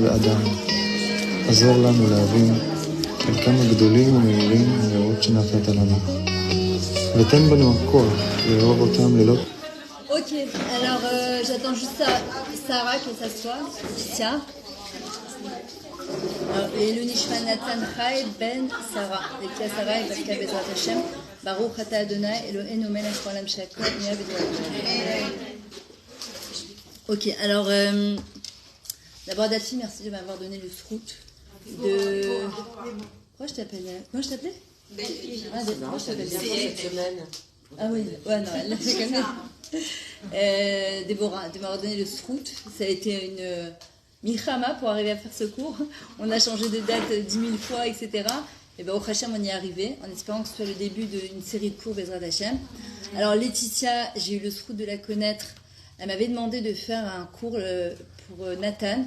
ואדם. עזור לנו להבין על כמה גדולים ומהירים המאורות שנתת לנו. ותן בנו הכוח לאהוב אותם ללא... Ok, alors j'attends juste Sarah qu'elle s'assoie, Laetitia. Et le Nishman Nathan Chai Ben Sarah. Laetitia Sarah et Batka Bezrat Hashem. Baruch Ata Adonai Eloheinu melech haolam she'akol nהיה b'dvarim. Ok, alors d'abord Daphne, merci de m'avoir donné le srout de... Comment je t'appelais? Ah, moi je t'appelle cette semaine. Ah oui, ouais, non, elle l'a fait quand même. Déborah, de m'avoir donné le srout, ça a été une milchama pour arriver à faire ce cours. On a changé de date 10 000 fois, etc. Et bien au Hachem, on y est arrivé, en espérant que ce soit le début d'une série de cours Bezrat Hashem. Alors Laetitia, j'ai eu le srout de la connaître. Elle m'avait demandé de faire un cours pour Nathan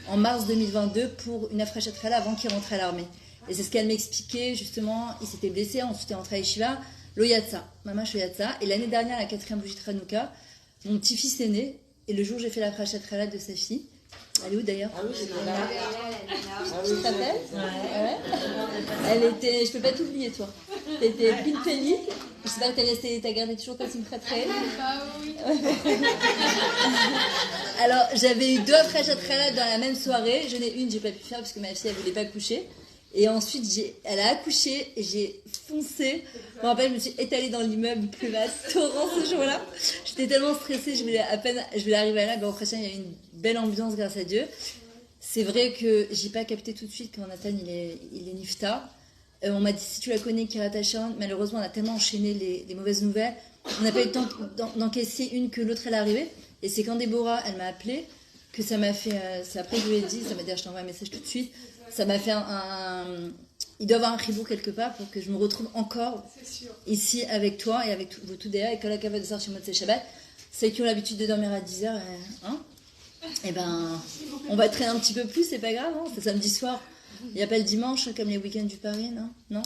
en mars 2022 pour une afrachat chala avant qu'il rentre à l'armée. Et c'est ce qu'elle m'expliquait, justement, il s'était blessé, ensuite il est rentré à Yeshiva, l'Oyatsa, Mama Shoyatsa. Et l'année dernière, la 4e bougie de Hanouka, mon petit-fils est né, et le jour où j'ai fait l'afrachat chala de sa fille, elle est où d'ailleurs? Ah oui, j'étais là. Tu te rappelles? Ouais. Elle était, je peux pas t'oublier toi. T'étais pile penny. Je sais pas que t'as gardé toujours ta simchat trail. Alors j'avais eu 2 afrachat chala dans la même soirée. J'en ai une, j'ai pas pu faire parce que ma fille elle voulait pas coucher. Et ensuite elle a accouché et j'ai foncé. Je me rappelle, je me suis étalée dans l'immeuble, il pleuvait à torrent ce jour-là. J'étais tellement stressée, je voulais arriver là. Au prochain, il y a eu une belle ambiance grâce à Dieu. C'est vrai que j'ai pas capté tout de suite quand Nathan il est nifta. On m'a dit si tu la connais Kirat Sharon, malheureusement on a tellement enchaîné les mauvaises nouvelles, on n'a pas eu le temps d'encaisser une que l'autre elle est arrivée. Et c'est quand Déborah elle m'a appelé que ça m'a fait. Après je lui ai dit, ça m'a dit je t'envoie un message tout de suite. Ça m'a fait il doit y avoir un chibour quelque part pour que je me retrouve encore ici avec toi et avec vous tous derrière. Et quand la cave de Sar chez Motsé Shabbat, ceux qui ont l'habitude de dormir à 10h, hein, et ben on va traîner un petit peu plus, c'est pas grave, hein, c'est samedi soir. Il n'y a pas le dimanche comme les week-ends du Paris, non.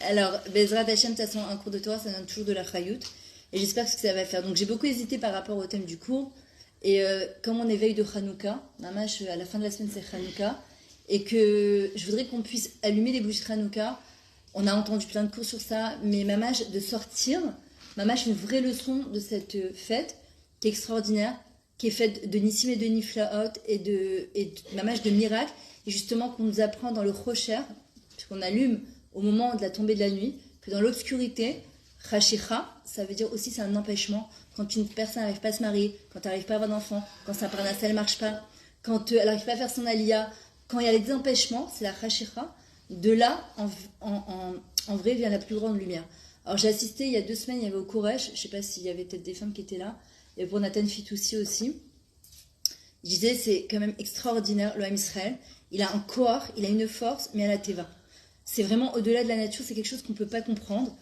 Alors, Bezrat Hashem, de toute façon, un cours de Torah, ça donne toujours de la chayout. Et j'espère que ça va faire. Donc, j'ai beaucoup hésité par rapport au thème du cours. Et comme on est veille de Hanouka, à la fin de la semaine, c'est Hanouka. Et que je voudrais qu'on puisse allumer les bougies de Hanouka. On a entendu plein de cours sur ça. Mais Mamash, de sortir, Mamash, une vraie leçon de cette fête qui est extraordinaire, qui est faite de Nissim et de Niflaot et de Mamash de miracles, et justement qu'on nous apprend dans le Rocher, puisqu'on allume au moment de la tombée de la nuit, que dans l'obscurité, Chashicha, ça veut dire aussi c'est un empêchement. Quand une personne n'arrive pas à se marier, quand elle n'arrive pas à avoir d'enfant, quand sa parnassa ne marche pas, quand elle n'arrive pas à faire son aliyah, quand il y a des empêchements, c'est la Chashicha. De là, en vrai, vient la plus grande lumière. Alors j'ai assisté il y a 2 semaines, il y avait au Koresh, je ne sais pas s'il y avait peut-être des femmes qui étaient là, et pour Nathan Fitoussi aussi. Je disais, c'est quand même extraordinaire, le Ham Israël. Il a un corps, il a une force, mais à la teva. C'est vraiment au-delà de la nature, c'est quelque chose qu'on ne peut pas comprendre.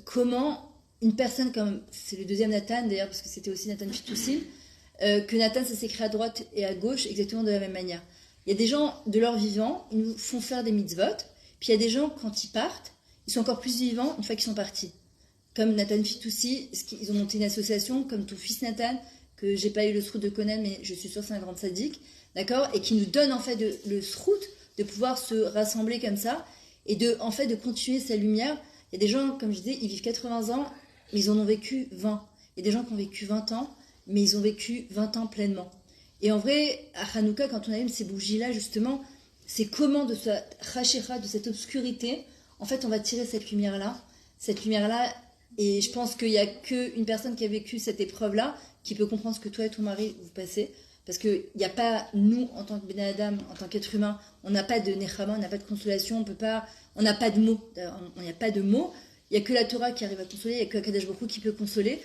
Comment une personne comme, c'est le deuxième Nathan d'ailleurs, parce que c'était aussi Nathan Fitoussi, que Nathan, ça s'écrit à droite et à gauche, exactement de la même manière. Il y a des gens, de leur vivant, ils nous font faire des mitzvot, puis il y a des gens, quand ils partent, ils sont encore plus vivants une fois qu'ils sont partis. Comme Nathan Fitoussi, ils ont monté une association, comme ton fils Nathan, que j'ai pas eu le srout de connaître, mais je suis sûre que c'est un grand sadique, d'accord, et qui nous donne en fait le srout de pouvoir se rassembler comme ça, et de continuer sa lumière. Il y a des gens, comme je disais, ils vivent 80 ans, mais ils en ont vécu 20. Il y a des gens qui ont vécu 20 ans, mais ils ont vécu 20 ans pleinement. Et en vrai, à Hanouka, quand on allume ces bougies-là, justement, c'est comment de cette rachira, de cette obscurité, en fait, on va tirer cette lumière-là, et je pense qu'il n'y a qu'une personne qui a vécu cette épreuve-là qui peut comprendre ce que toi et ton mari vous passez. Parce qu'il n'y a pas, nous, en tant que Ben Adam, en tant qu'être humain, on n'a pas de nechama, on n'a pas de consolation, on n'a pas de mots. Il n'y a pas de mots. Il n'y a que la Torah qui arrive à consoler, il n'y a que Akadosh Baruch Hu qui peut consoler.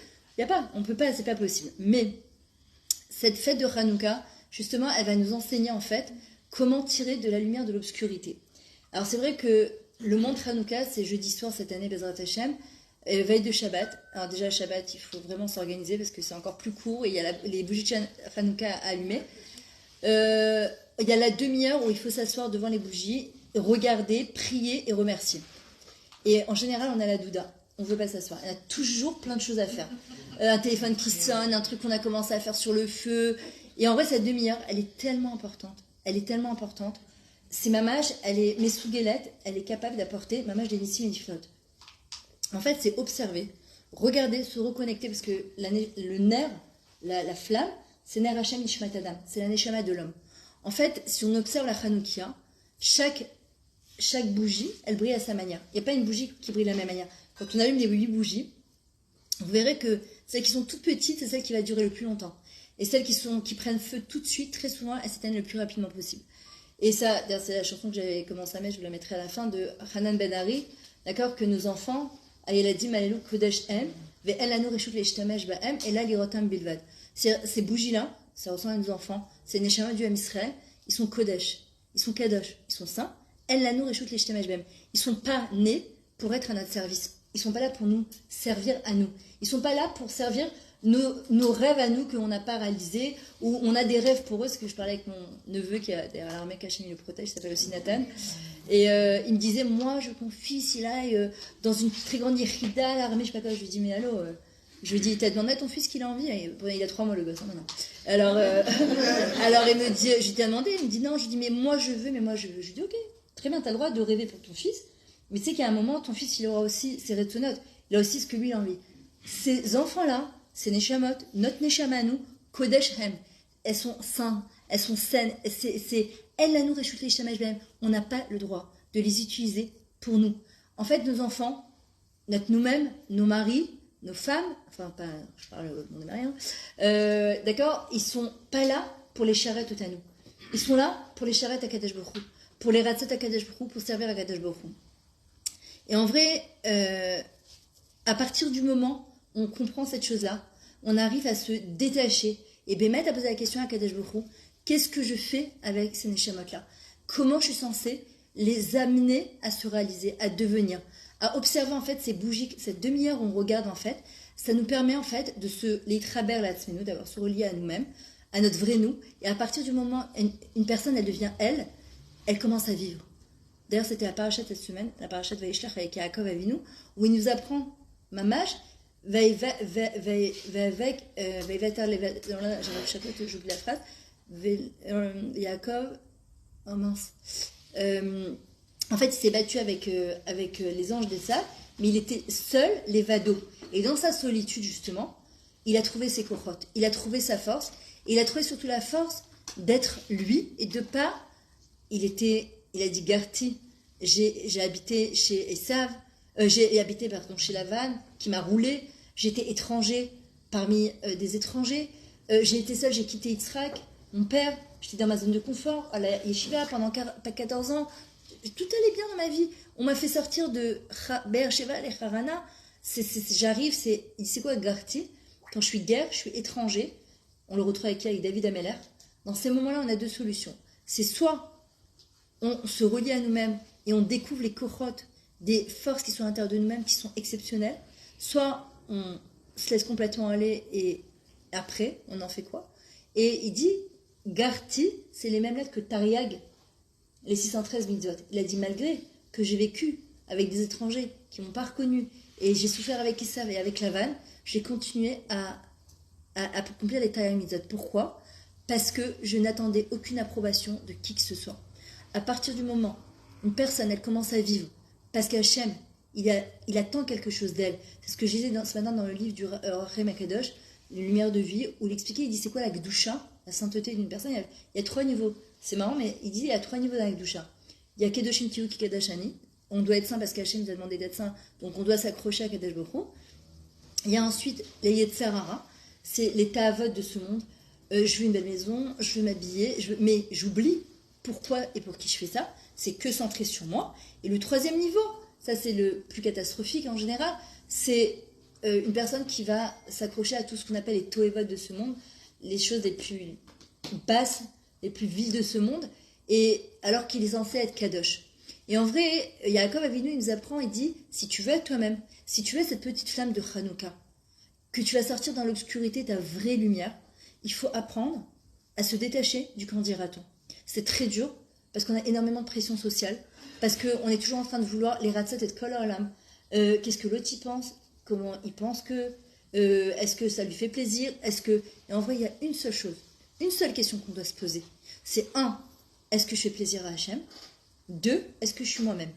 On ne peut pas, c'est pas possible. Mais cette fête de Hanouka, justement, elle va nous enseigner en fait comment tirer de la lumière de l'obscurité. Alors c'est vrai que le monde Hanouka, c'est jeudi soir cette année, Bezrat Hashem, veille de Shabbat. Alors déjà, Shabbat, il faut vraiment s'organiser parce que c'est encore plus court et il y a les bougies de Hanouka à allumer. Il y a la demi-heure où il faut s'asseoir devant les bougies, regarder, prier et remercier. Et en général, on a la douda. On ne veut pas s'asseoir. Il y a toujours plein de choses à faire. Un téléphone qui sonne, un truc qu'on a commencé à faire sur le feu. Et en vrai, cette demi-heure, elle est tellement importante. Elle est tellement importante. C'est Mamash, elle est Mesouguelette, elle est capable d'apporter Mamash des Nissim et des Niflot. En fait, c'est observer, regarder, se reconnecter, parce que le nerf, la flamme, c'est Ner Hashem Nishmat Adam, c'est la Neshama de l'homme. En fait, si on observe la Hanoukia, chaque bougie, elle brille à sa manière. Il n'y a pas une bougie qui brille de la même manière. Quand on allume les 8 bougies, vous verrez que celles qui sont toutes petites, c'est celles qui vont durer le plus longtemps. Et celles qui prennent feu tout de suite, très souvent, elles s'éteignent le plus rapidement possible. Et ça, c'est la chanson que j'avais commencé à mettre, je vous la mettrai à la fin, de Hanan Ben Ari, d'accord, que nos enfants, Ayeladim Alelu Kodesh M, Ve'elanu Reshut Leishtamesh Ba'em, et là, Lirotam Bilvad. Ces bougies-là, ça ressemble à nos enfants, c'est les Neshama du Ham Israël, ils sont Kodesh, ils sont Kadosh, ils sont saints, Elanu Reshut Leishtamesh Ba'em. Ils sont pas nés pour être à notre service. Ils sont pas là pour nous servir à nous. Ils sont pas là pour servir nos rêves à nous qu'on n'a pas réalisés, ou on a des rêves pour eux, parce que je parlais avec mon neveu qui a derrière l'armée Hachem, il le protège, il s'appelle aussi Nathan, et il me disait, moi je veux que mon fils il aille dans une très grande yéchida à l'armée, je sais pas quoi. Je lui dis, mais allô, je lui dis, t'as demandé à ton fils qu'il a envie? Il a 3 mois le gosse, maintenant. Alors il me dit, je lui ai demandé, il me dit non, je lui dis, mais moi je veux. Je lui dis, ok, très bien, t'as le droit de rêver pour ton fils, mais tu sais qu'à un moment, ton fils il aura aussi ses retsonotes, il a aussi ce que lui il a envie. Ces enfants-là, ces Neshamot, notre Neshama à nous, Kodesh Hem, elles sont saintes, elles sont saines, c'est elles la nous réchute les Shamash Behem. On n'a pas le droit de les utiliser pour nous. En fait, nos enfants, nous-mêmes, nos maris, nos femmes, enfin, pas, je parle de mon mari, hein, d'accord, ils sont pas là pour les charrettes à nous. Ils sont là pour les charrettes à Kadesh Baruch Hu, pour les ratzot à Kadesh Baruch Hu, pour servir à Kadesh Baruch Hu. Et en vrai, à partir du moment où on comprend cette chose-là, on arrive à se détacher et Bémet a posé la question à Kadesh Baruch Hu, qu'est-ce que je fais avec ces Neshamot-là? Comment je suis censée les amener à se réaliser, à devenir, à observer en fait ces bougies, cette demi-heure où on regarde en fait, ça nous permet en fait de les traber la tzmenu, d'avoir se relier à nous-mêmes, à notre vrai nous, et à partir du moment où une personne elle devient elle commence à vivre. D'ailleurs c'était la parashat cette semaine, la parashat Vayishlach avec Yaakov Avinu, où il nous apprend Mamash, j'oublie la phrase, Yaakov, oh mince, en fait il s'est battu avec les anges des sables, mais il était seul, les vados, et dans sa solitude justement, il a trouvé ses cochotes, il a trouvé sa force, et il a trouvé surtout la force d'être lui, et de pas, il a dit Garti, j'ai habité chez Esav, j'ai habité chez Lavan, qui m'a roulé, j'étais étranger parmi des étrangers, j'ai été seul, j'ai quitté Yitzhak, mon père, j'étais dans ma zone de confort, à la yeshiva pendant 14 ans, tout allait bien dans ma vie, on m'a fait sortir de Be'er-Sheva et Harana, j'arrive, c'est quoi Garti? Quand je suis guerre, je suis étranger, on le retrouve avec David Ameller, dans ces moments-là on a 2 solutions, c'est soit on se relie à nous-mêmes et on découvre les cochotes des forces qui sont à l'intérieur de nous-mêmes, qui sont exceptionnelles, soit on se laisse complètement aller et après, on en fait quoi? Et il dit, Garti, c'est les mêmes lettres que Tariag, les 613 mitzvot. Il a dit, malgré que j'ai vécu avec des étrangers qui ne m'ont pas reconnu, et j'ai souffert avec Esav et avec Lavan, j'ai continué à accomplir les Tariag mitzvot. Pourquoi? Parce que je n'attendais aucune approbation de qui que ce soit. À partir du moment où une personne, elle commence à vivre, parce qu'Hachem, il attend quelque chose d'elle. C'est ce que je disais ce matin dans le livre du Rem Akadosh, Une lumière de vie, où il expliquait, il dit c'est quoi la Gdusha, la sainteté d'une personne. Il y a 3 niveaux. C'est marrant, mais il dit il y a 3 niveaux dans la Gdusha. Il y a Kedoshim Tiyu Ki Kadashani. On doit être saint parce qu'Hachem nous a demandé d'être saint, donc on doit s'accrocher à Kadesh Baruch Hu. Il y a ensuite les Yetzerara, c'est les Ta'avot de ce monde. Je veux une belle maison, je veux m'habiller, mais j'oublie pourquoi et pour qui je fais ça. C'est que centré sur moi. Et le 3e niveau, ça c'est le plus catastrophique en général, c'est une personne qui va s'accrocher à tout ce qu'on appelle les toévotes de ce monde, les choses les plus basses, les plus viles de ce monde, et alors qu'il est censé être kadosh. Et en vrai, Yaakov Avinu, il nous apprend, il dit, si tu veux être toi-même, si tu veux cette petite flamme de Hanouka, que tu vas sortir dans l'obscurité ta vraie lumière, il faut apprendre à se détacher du qu'en dira-t-on. C'est très dur, parce qu'on a énormément de pression sociale, parce qu'on est toujours en train de vouloir les ratzot et de kol olam. Qu'est-ce que l'autre y pense? Comment il pense que... est-ce que ça lui fait plaisir? Et en vrai, il y a une seule chose une seule question qu'on doit se poser. C'est 1, est-ce que je fais plaisir à Hachem? 2, est-ce que je suis moi-même?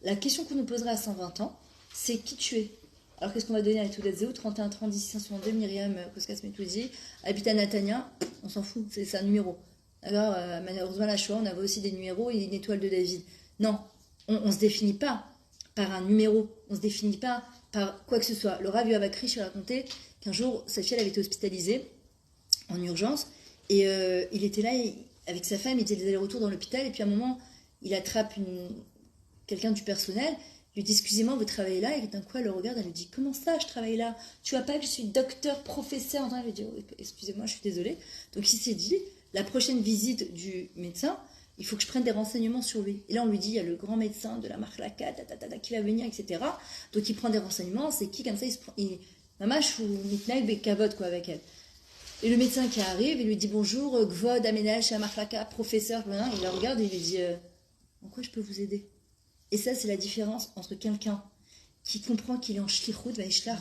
La question qu'on nous posera à 120 ans, c'est qui tu es? Alors qu'est-ce qu'on va donner à Toudat Zéou, 31 30 10 562, Myriam Koskas Metoudi, Habita Natania, on s'en fout, c'est un numéro. Alors, malheureusement, la Shoah, on avait aussi des numéros et une étoile de David. Non, on ne se définit pas par un numéro, on ne se définit pas par quoi que ce soit. Le Rav Yoav Akrish a raconté qu'un jour, sa fille elle avait été hospitalisée en urgence et il était là avec sa femme, il faisait des allers-retours dans l'hôpital et puis à un moment, il attrape quelqu'un du personnel, il lui dit excusez-moi, vous travaillez là, et d'un coup elle le regarde, elle lui dit comment ça je travaille là? Tu vois pas que je suis docteur, professeur? Elle lui dit oh, excusez-moi, je suis désolée. Donc il s'est dit la prochaine visite du médecin, il faut que je prenne des renseignements sur lui. Et là on lui dit il y a le grand médecin de la Marlaka qui va venir, etc. Donc il prend des renseignements, c'est qui comme ça, Mamash ou Mitnaï Bekavod quoi avec elle. Et le médecin qui arrive, il lui dit bonjour, Gvod, Amenach, Marlaka, professeur, il la regarde et il lui dit en quoi je peux vous aider? Et ça, c'est la différence entre quelqu'un qui comprend qu'il est en shlichut, vaishlar.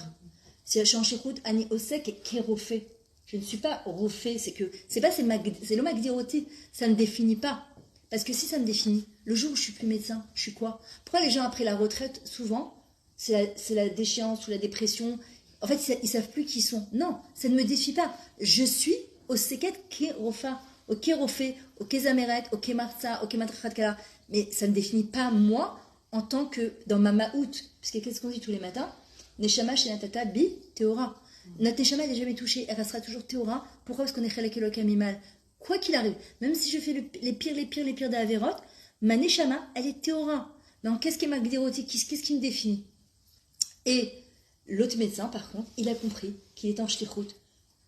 Si je suis en shlichut, ani osek et kerofé. Je ne suis pas rofé, c'est le magdiroti, ça ne me définit pas. Parce que si ça me définit, le jour où je suis plus médecin, je suis quoi? Pourquoi les gens après la retraite, souvent, c'est la déchéance ou la dépression? En fait, ils savent plus qui ils sont. Non, ça ne me défie pas. Je suis au seket kerofa, au kerofé, au kezameret, au kemartsa, au kematrachatkala. Mais ça ne définit pas moi en tant que dans ma maout. Parce que qu'est-ce qu'on dit tous les matins? Neshama shenatata bi teora. Notre Neshama n'est jamais touchée, elle restera toujours Théora. Pourquoi? Parce qu'on est Chalek Eloka Mimal. Quoi qu'il arrive, même si je fais les pires de Averot, ma Neshama, elle est Théora. Donc qu'est-ce qui est ma gdéroti? Qu'est-ce qui me définit? Et l'autre médecin, par contre, il a compris qu'il est en shlichut.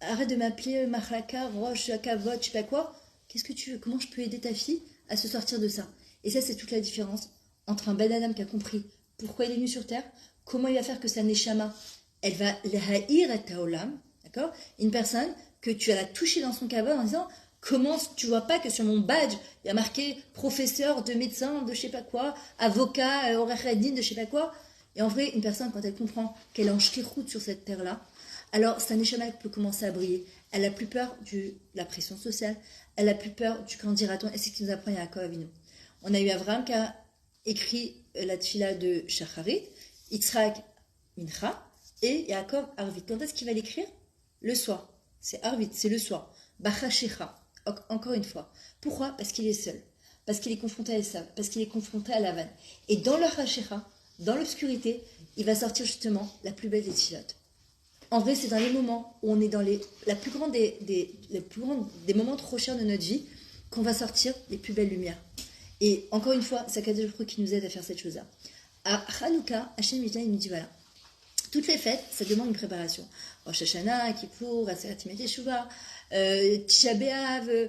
Arrête de m'appeler Machlaka, Roche, Kavod, je sais pas quoi. Qu'est-ce que tu veux? Comment je peux aider ta fille à se sortir de ça? Et ça, c'est toute la différence entre un Ben Adam qui a compris pourquoi il est venu sur Terre, comment il va faire que sa Neshama, elle va l'haïr et taolam, d'accord? Une personne que tu vas la toucher dans son kavod en disant comment tu vois pas que sur mon badge il y a marqué professeur de médecin de je sais pas quoi, avocat, orachadine de je sais pas quoi. Et en vrai, une personne quand elle comprend qu'elle est en shlichut sur cette terre-là, alors sa neshama peut commencer à briller. Elle a plus peur de la pression sociale, elle a plus peur du quand dira-t-on. Et c'est ce qui nous apprend Yaakov Avinu. On a eu Avraham qui a écrit la tfila de Shacharit, Yitzhak Mincha, et Yaakov Arvit. Quand est-ce qu'il va l'écrire? Le soir. C'est Arvit, c'est le soir. Bachashecha. Encore une fois. Pourquoi? Parce qu'il est seul. Parce qu'il est confronté à Esav. Parce qu'il est confronté à Lavan. Et dans le Hashecha, dans l'obscurité, il va sortir justement la plus belle des tfilotes. En vrai, c'est dans les moments où on est dans la plus grande des moments trop chers de notre vie qu'on va sortir les plus belles lumières. Et encore une fois, c'est Akadosh Baruch Hu qui nous aide à faire cette chose-là. À Hanouka, Hachem il nous dit voilà. Toutes les fêtes, ça demande une préparation. Rosh Hashanah, Kippour, Aseret Teshuvah, Tisha B'Av,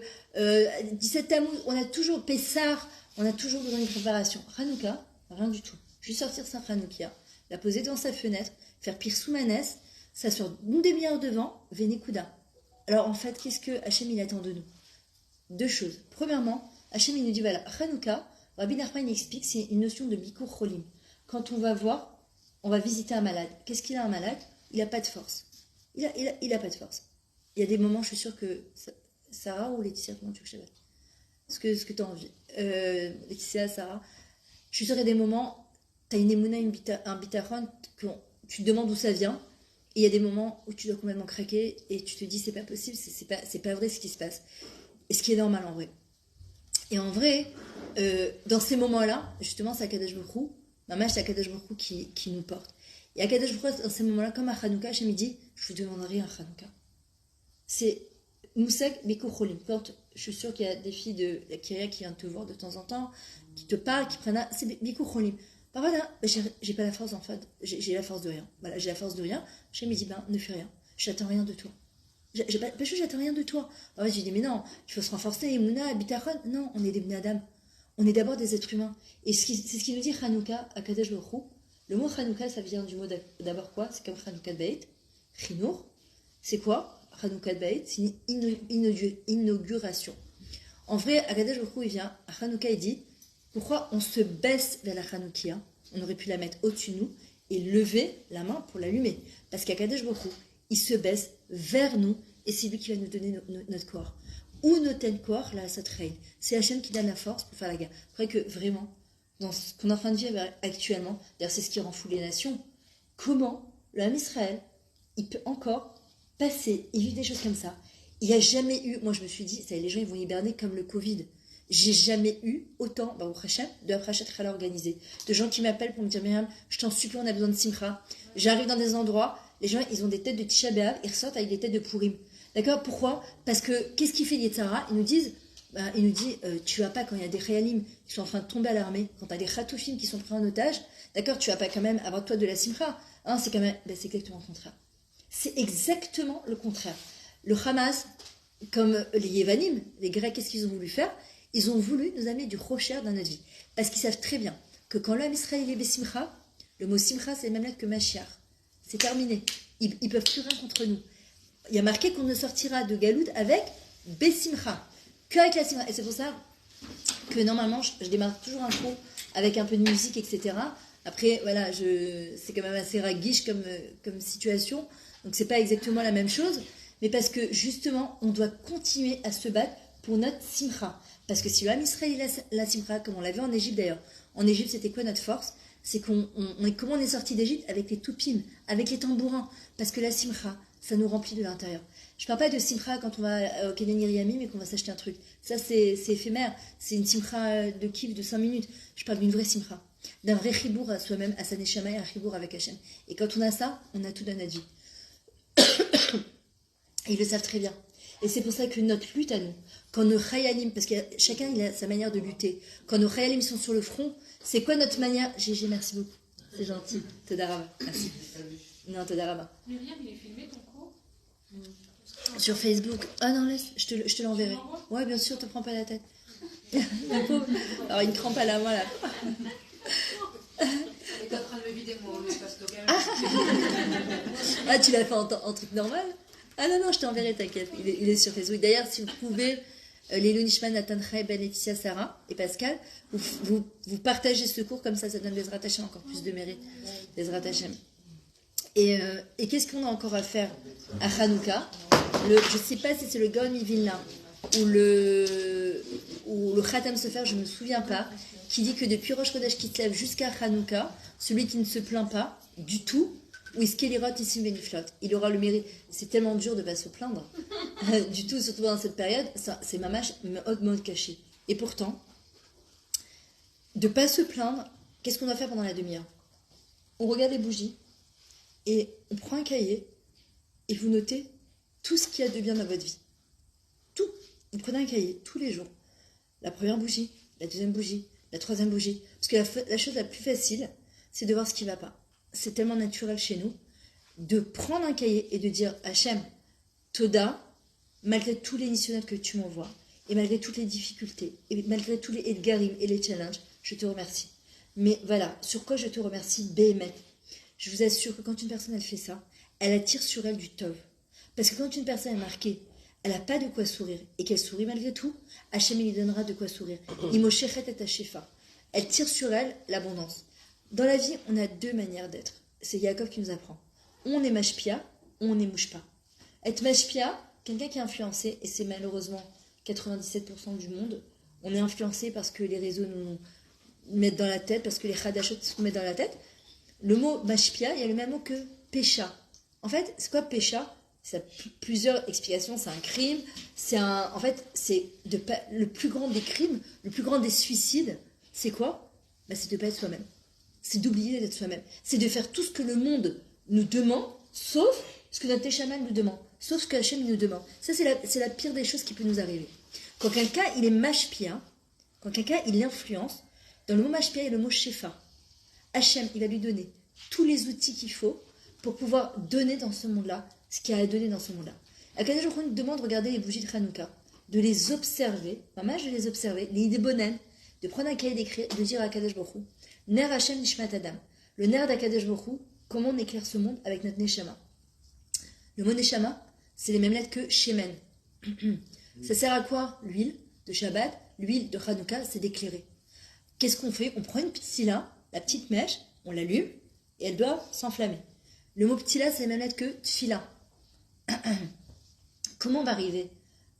17 Tammuz, on a toujours Pessah, on a toujours besoin d'une préparation. Hanouka, rien du tout. Juste sortir sa Hanoukia, la poser devant sa fenêtre, faire Pirsou Manès, s'asseoir une demi-heure devant, Vénékouda. Alors en fait, qu'est-ce que Hachem il attend de nous? Deux choses. Premièrement, Hachem il nous dit voilà, Hanouka, Rabbi Nachman explique, c'est une notion de Bikur Cholim. Quand on va voir, on va visiter un malade. Qu'est-ce qu'il a un malade? Il n'a pas de force. Il a pas de force. Il y a des moments, je suis sûre que Sarah ou Laetitia, comment tu veux que je sais pas ce que tu as envie. Laetitia, Sarah, je suis sûre qu'il y a des moments, tu as une émouna, un bitachon, tu te demandes d'où ça vient. Et il y a des moments où tu dois complètement craquer et tu te dis c'est pas possible, c'est pas vrai ce qui se passe. Et ce qui est normal en vrai. Et en vrai, dans ces moments-là, justement, c'est Akadosh Baruch Hu, Mamash, c'est Akadosh Baruch Hu qui nous porte. Et Akadosh Baruch Hu, dans ces moments-là, comme à Hanouka, Hachem dit, je vous demanderai un Hanouka. C'est Moussak Bikur Cholim. Quand je suis sûre qu'il y a des filles de la Kyria qui viennent te voir de temps en temps, qui te parlent, qui prennent c'est Bikur Cholim. Ben voilà, j'ai pas la force en fait, j'ai la force de rien. Voilà, j'ai la force de rien. Hachem me dit, ne fais rien, j'attends rien de toi. J'attends rien de toi. Alors j'ai dit, mais non, il faut se renforcer, Emouna, Bitachon. Non, on est des Bnadam. On est d'abord des êtres humains. Et c'est ce qui nous dit Hanouka à Kadesh Baruch Hu. Le mot Hanouka, ça vient du mot d'abord quoi? C'est comme Hanouka Beit. Chinour. C'est quoi? Hanouka Beit, c'est une inauguration. En vrai, à Kadesh Baruch Hu, il vient, à Hanouka, il dit, pourquoi on se baisse vers la Hanoukia? On aurait pu la mettre au-dessus de nous et lever la main pour l'allumer. Parce qu'à Kadesh Baruch Hu, il se baisse vers nous et c'est lui qui va nous donner notre corps. Ou noten koach la satrein. C'est Hachem qui donne la force pour faire la guerre. Je crois que vraiment, dans ce qu'on est en train de vivre actuellement, d'ailleurs c'est ce qui rend fou les nations, comment le Ham Israël, il peut encore passer et vivre des choses comme ça. Il n'y a jamais eu, moi je me suis dit, ça, les gens ils vont hiberner comme le Covid. J'ai jamais eu autant, au Hachem, de Hachem Chala organisé. De gens qui m'appellent pour me dire, Myriam, je t'en supplie, on a besoin de Simcha. J'arrive dans des endroits, les gens ils ont des têtes de Tisha B'Av, ils ressortent avec des têtes de Purim. D'accord? Pourquoi? Parce que, qu'est-ce qu'il fait Yetzara? Il nous dit, tu vas pas, quand il y a des Khayalim qui sont en train de tomber à l'armée, quand tu as des Khatoufim qui sont pris en otage, d'accord, tu vas pas quand même avoir toi de la Simcha. Hein, c'est quand même, c'est exactement le contraire. C'est exactement le contraire. Le Hamas, comme les Yévanim, les Grecs, qu'est-ce qu'ils ont voulu faire? Ils ont voulu nous amener du rocher dans notre vie. Parce qu'ils savent très bien que quand l'homme Israël est Bessimcha, le mot Simcha, c'est le même lettre que Mashiach. C'est terminé. Ils ne peuvent plus rien contre nous. Il y a marqué qu'on ne sortira de Galoud avec Bessimcha. Qu'avec la Simcha. Et c'est pour ça que normalement, je démarre toujours un cours avec un peu de musique, etc. Après, voilà, c'est quand même assez raguiche comme situation. Donc, c'est pas exactement la même chose. Mais parce que, justement, on doit continuer à se battre pour notre Simcha. Parce que si le Ham Israël a la Simcha, comme on l'avait en Égypte d'ailleurs, en Égypte, c'était quoi notre force? C'est comment on est sorti d'Égypte avec les toupim, avec les tambourins. Parce que la Simcha, ça nous remplit de l'intérieur. Je ne parle pas de Simcha quand on va au Kedan Yiriami, mais qu'on va s'acheter un truc. Ça, c'est éphémère. C'est une Simcha de kiff de 5 minutes. Je parle d'une vraie Simcha. D'un vrai chibour à soi-même, à sa neshama et un chibour avec Hachem. Et quand on a ça, on a tout dans notre vie. Et ils le savent très bien. Et c'est pour ça que notre lutte à nous, quand nos Chayalim, parce que chacun il a sa manière de lutter, quand nos Chayalim sont sur le front, c'est quoi notre manière? Gégé, merci beaucoup. C'est gentil. Todaraba. Merci. Non, Todaraba. Myriam, il est filmé ton cours Sur Facebook. Ah non, laisse, je te l'enverrai. Ouais, bien sûr, te prends pas la tête. La pauvre. Alors, une crampe à la main là. Et t'es en train de me vider mon espace local. Ah, tu l'as fait en truc normal? Ah non, je t'enverrai, t'inquiète. Il est sur Facebook. D'ailleurs, si vous pouvez, Lélo Nishman, Nathan Ray, Ben Laetitia, Sarah et Pascal, vous partagez ce cours, comme ça donne des Hashem encore plus de mérite. Des Hashem. Et qu'est-ce qu'on a encore à faire à Hanouka? Je ne sais pas si c'est le Gaon Mivilna ou le Khatam Sofer, je ne me souviens pas, qui dit que depuis Rosh Chodesh Kislev jusqu'à Hanouka, celui qui ne se plaint pas du tout, il aura le mérite. C'est tellement dur de ne pas se plaindre du tout, surtout dans cette période. C'est mamash mode caché. Et pourtant, de ne pas se plaindre, qu'est-ce qu'on doit faire pendant la demi-heure? On regarde les bougies et on prend un cahier et vous notez tout ce qu'il y a de bien dans votre vie. Tout. Vous prenez un cahier tous les jours. La première bougie, la deuxième bougie, la troisième bougie. Parce que la chose la plus facile, c'est de voir ce qui ne va pas. C'est tellement naturel chez nous de prendre un cahier et de dire Hachem, Toda, malgré tous les missionnaires que tu m'envoies, et malgré toutes les difficultés, et malgré tous les edgarim et les challenges, je te remercie. Mais voilà, sur quoi je te remercie, Béhémet. Je vous assure que quand une personne elle fait ça, elle attire sur elle du tov. Parce que quand une personne est marquée, elle n'a pas de quoi sourire, et qu'elle sourit malgré tout, Hachem lui donnera de quoi sourire. Imoshechet et Hashefa. Elle tire sur elle l'abondance. Dans la vie, on a deux manières d'être. C'est Yaakov qui nous apprend. On est mashpia, on est mouchpa. Être mashpia, quelqu'un qui est influencé, et c'est malheureusement 97% du monde, on est influencé parce que les réseaux nous mettent dans la tête, parce que les chadashot nous mettent dans la tête. Le mot mashpia, il y a le même mot que pécha. En fait, c'est quoi pécha? Ça a plusieurs explications. C'est un crime. En fait, c'est le plus grand des crimes, le plus grand des suicides. C'est quoi? C'est de ne pas être soi-même. C'est d'oublier d'être soi-même. C'est de faire tout ce que le monde nous demande, sauf ce que notre Téchaman nous demande, sauf ce que Hachem nous demande. Ça, c'est la pire des choses qui peut nous arriver. Quand quelqu'un, il est mashpia, quand quelqu'un, il influence, dans le mot mashpia, il y a le mot shefa. Hachem, il va lui donner tous les outils qu'il faut pour pouvoir donner dans ce monde-là ce qu'il y a à donner dans ce monde-là. Akadosh Baruch Hu nous demande de regarder les bougies de Hanouka, de les observer, de les observer, les idées bonnes, de prendre un cahier d'écrit, de dire à Akadosh Baruch Hu, Ner Hachem Nishmat Adam, le Ner d'Akadosh Baruch Hu, comment on éclaire ce monde avec notre Neshama. Le mot Neshama, c'est les mêmes lettres que Shemen. Ça sert à quoi l'huile de Shabbat, l'huile de Hanouka, c'est d'éclairer. Qu'est-ce qu'on fait? On prend une ptila, la petite mèche, on l'allume, et elle doit s'enflammer. Le mot ptila, c'est les mêmes lettres que tfila. Comment on va arriver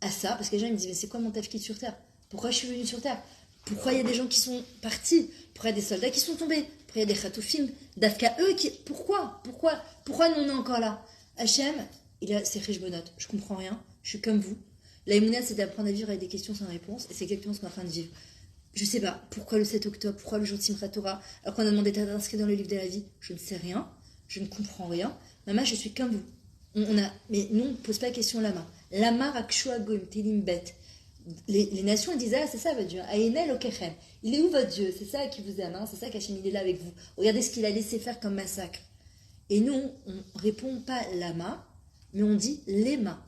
à ça, parce que les gens ils me disent, mais c'est quoi mon tafkid sur Terre? Pourquoi je suis venue sur Terre? Pourquoi il y a des gens qui sont partis? Pourquoi il y a des soldats qui sont tombés? Pourquoi il y a des khatoufim? Dafka eux qui... Pourquoi nous on est encore là? Hachem, il a ses cheshbonot. Je comprends rien, je suis comme vous. La Emouna, c'est d'apprendre à vivre avec des questions sans réponse, et c'est exactement ce qu'on est en train de vivre. Je sais pas, pourquoi le 7 octobre, pourquoi le jour de Simchat Torah, alors qu'on a demandé d'être inscrit dans le livre de la vie? Je ne sais rien, je ne comprends rien. Maman, je suis comme vous. Mais nous, on ne pose pas la question lama. Lama rakshua goim telim bet. Les nations elles disent, ah c'est ça votre Dieu, Aïnel okechem. Il est où votre Dieu? C'est ça qui vous aime, hein? C'est ça qu'Hachem il est là avec vous. Regardez ce qu'il a laissé faire comme massacre. Et nous, on répond pas lama, mais on dit lema.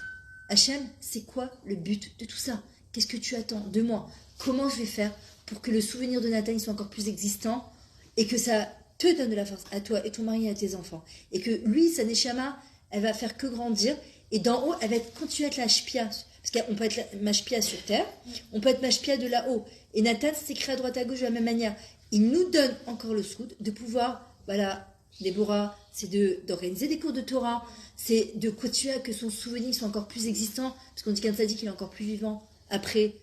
Hachem, c'est quoi le but de tout ça? Qu'est-ce que tu attends de moi? Comment je vais faire pour que le souvenir de Nathan soit encore plus existant et que ça te donne de la force à toi et ton mari et à tes enfants? Et que lui, sa neshama, elle va faire que grandir et d'en haut, elle va continuer à être la shpia. Parce qu'on peut être mashpia sur terre, on peut être mashpia de là-haut. Et Nathan s'écrit à droite à gauche de la même manière. Il nous donne encore le soud de pouvoir, voilà, Déborah, c'est d'organiser des cours de Torah, c'est de continuer à que son souvenir soit encore plus existant, parce qu'on dit qu'un tzaddik, il est encore plus vivant après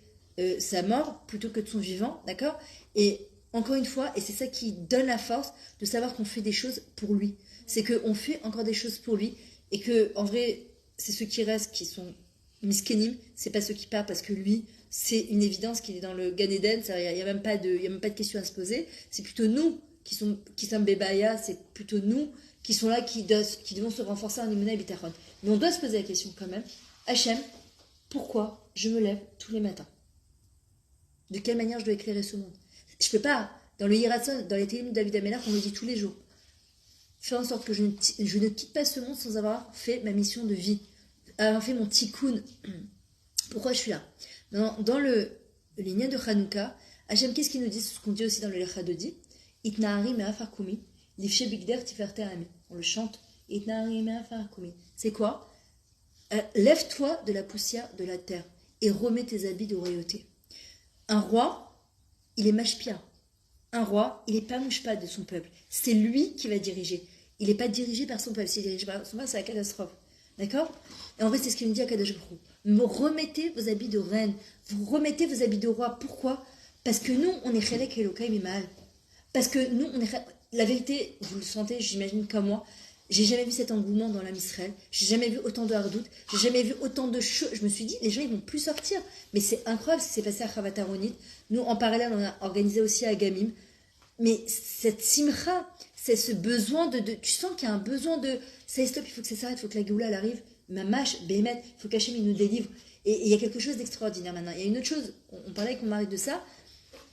sa mort, plutôt que de son vivant, d'accord? Et encore une fois, et c'est ça qui donne la force de savoir qu'on fait des choses pour lui. C'est qu'on fait encore des choses pour lui, et que, en vrai, c'est ceux qui restent qui sont miskenim, c'est pas ceux qui partent, parce que lui, c'est une évidence qu'il est dans le Gan Eden, il n'y a même pas de question à se poser, c'est plutôt nous qui sommes Bébaya, c'est plutôt nous qui sont là, qui devons se renforcer en Imuna et Bitachon. Mais on doit se poser la question quand même, Hachem, pourquoi je me lève tous les matins? De quelle manière je dois éclairer ce monde? Je peux pas, dans le Hiratson, dans les Télim de David Amelach, on le dit tous les jours, faire en sorte que je ne quitte pas ce monde sans avoir fait ma mission de vie, avoir fait mon tikkun. Pourquoi je suis là? Dans le lignage de Hanouka, Hachem, qu'est-ce qu'il nous dit? C'est ce qu'on dit aussi dans le Lechadodi. Itnahari me'afarkumi, lifshe bigder tiferte ami. On le chante. Itnahari me'afarkumi. C'est quoi? Lève-toi de la poussière de la terre et remets tes habits de royauté. Un roi, il est mashpia. Un roi, il n'est pas mouche-pas de son peuple. C'est lui qui va diriger. Il n'est pas dirigé par son peuple. S'il est dirigé par son peuple, c'est la catastrophe. D'accord? Et en vrai, c'est ce qu'il nous dit à Kadosh Baruch Hu. Remettez vos habits de reine. Vous remettez vos habits de roi. Pourquoi? Parce que nous, on est Chelek Elokai Mimal. Parce que nous, on est... La vérité, vous le sentez, j'imagine comme moi, j'ai jamais vu cet engouement dans l'âme Israël. J'ai jamais vu autant de hardout. J'ai jamais vu autant de choses. Je me suis dit, les gens, ils vont plus sortir. Mais c'est incroyable ce qui s'est passé à Chavataronit. Nous, en parallèle, on a organisé aussi à Gamim. Mais cette simcha, c'est ce besoin tu sens qu'il y a un besoin de... Ça stop, il faut que ça s'arrête, il faut que la Géoula, elle arrive. Mamash, Béhémet, il faut qu'Hachem, il nous délivre. Et il y a quelque chose d'extraordinaire maintenant. Il y a une autre chose, on parlait avec mon mari de ça.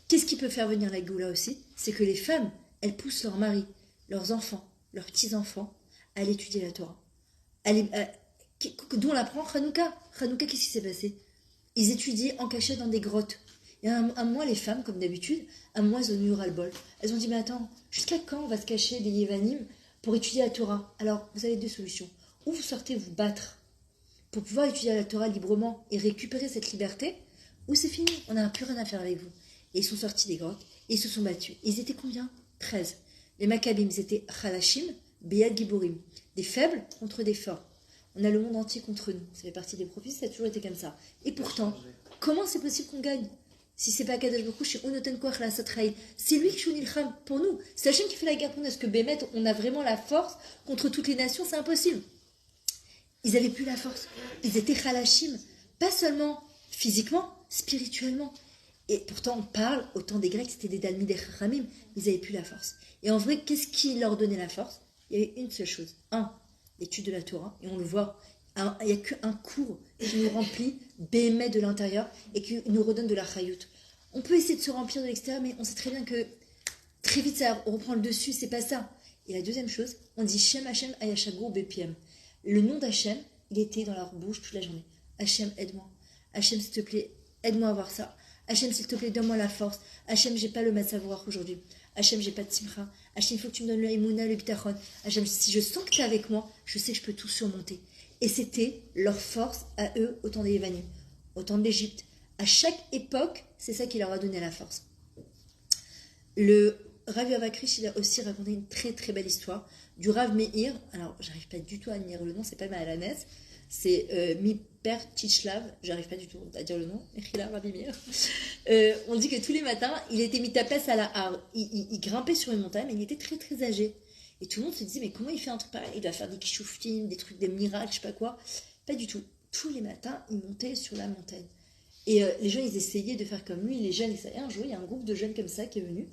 Qu'est-ce qui peut faire venir la Géoula aussi? C'est que les femmes, elles poussent leurs maris, leurs enfants, leurs petits-enfants à aller étudier la Torah. D'où on apprend Hanouka. Hanouka, qu'est-ce qui s'est passé? Ils étudient en cachette dans des grottes. Et un mois, les femmes, comme d'habitude, un mois, elles ont eu ras-le-bol. Elles ont dit, mais attends, jusqu'à quand on va se cacher des Yévanim pour étudier la Torah? Alors, vous avez deux solutions. Ou vous sortez vous battre pour pouvoir étudier la Torah librement et récupérer cette liberté, ou c'est fini, on n'a plus rien à faire avec vous. Et ils sont sortis des grottes, et ils se sont battus. Ils étaient combien? 13. Les Maccabim, ils étaient Khalashim, Beyad Giborim. Des faibles contre des forts. On a le monde entier contre nous. Ça fait partie des prophéties, ça a toujours été comme ça. Et pourtant, comment c'est possible qu'on gagne? Si c'est pas Kadosh Baruch Hu, c'est Unoten Koach la Satraï. C'est lui qui joue Nilcham pour nous. C'est Hachem qui fait la guerre pour nous. Est-ce que Bémet, on a vraiment la force contre toutes les nations? C'est impossible. Ils n'avaient plus la force. Ils étaient Khalashim. Pas seulement physiquement, spirituellement. Et pourtant, on parle, au temps des Grecs, c'était des Dalmi, des Chachamim. Ils n'avaient plus la force. Et en vrai, qu'est-ce qui leur donnait la force? Il y avait une seule chose. L'étude de la Torah. Et on le voit. Il n'y a qu'un cours qui nous remplit Béhémet de l'intérieur et qui nous redonne de la chayout. On peut essayer de se remplir de l'extérieur, mais on sait très bien que très vite ça reprend le dessus, c'est pas ça. Et la deuxième chose, on dit Shem Hashem Ayashagou BPM. Le nom d'Hachem, il était dans leur bouche toute la journée. Hachem, aide-moi. Hachem, s'il te plaît, aide-moi à voir ça. Hachem, s'il te plaît, donne-moi la force. Hachem, j'ai pas le matzavoir aujourd'hui. Hachem, j'ai pas de simcha. Hachem, il faut que tu me donnes le Emouna, le bitachon. Hachem, si je sens que tu es avec moi, je sais que je peux tout surmonter. Et c'était leur force à eux, au temps des Yévanim, au temps de l'Égypte. À chaque époque, c'est ça qui leur a donné la force. Le Rav Yavakrish, il a aussi raconté une très très belle histoire du Rav Meir. Alors, j'arrive pas du tout à lire le nom, c'est pas mal à la naisse. C'est Père Tchishlav, j'arrive pas du tout à dire le nom, Mechila Rabbi Meir. On dit que tous les matins, il était mis à place à la harbe. Il grimpait sur une montagne, mais il était très très âgé. Et tout le monde se disait, mais comment il fait un truc pareil? Il doit faire des kishouftim, des trucs, des miracles, je sais pas quoi. Pas du tout. Tous les matins, il montait sur la montagne. Et les gens, ils essayaient de faire comme lui, les jeunes. Et un jour, il y a un groupe de jeunes comme ça qui est venu.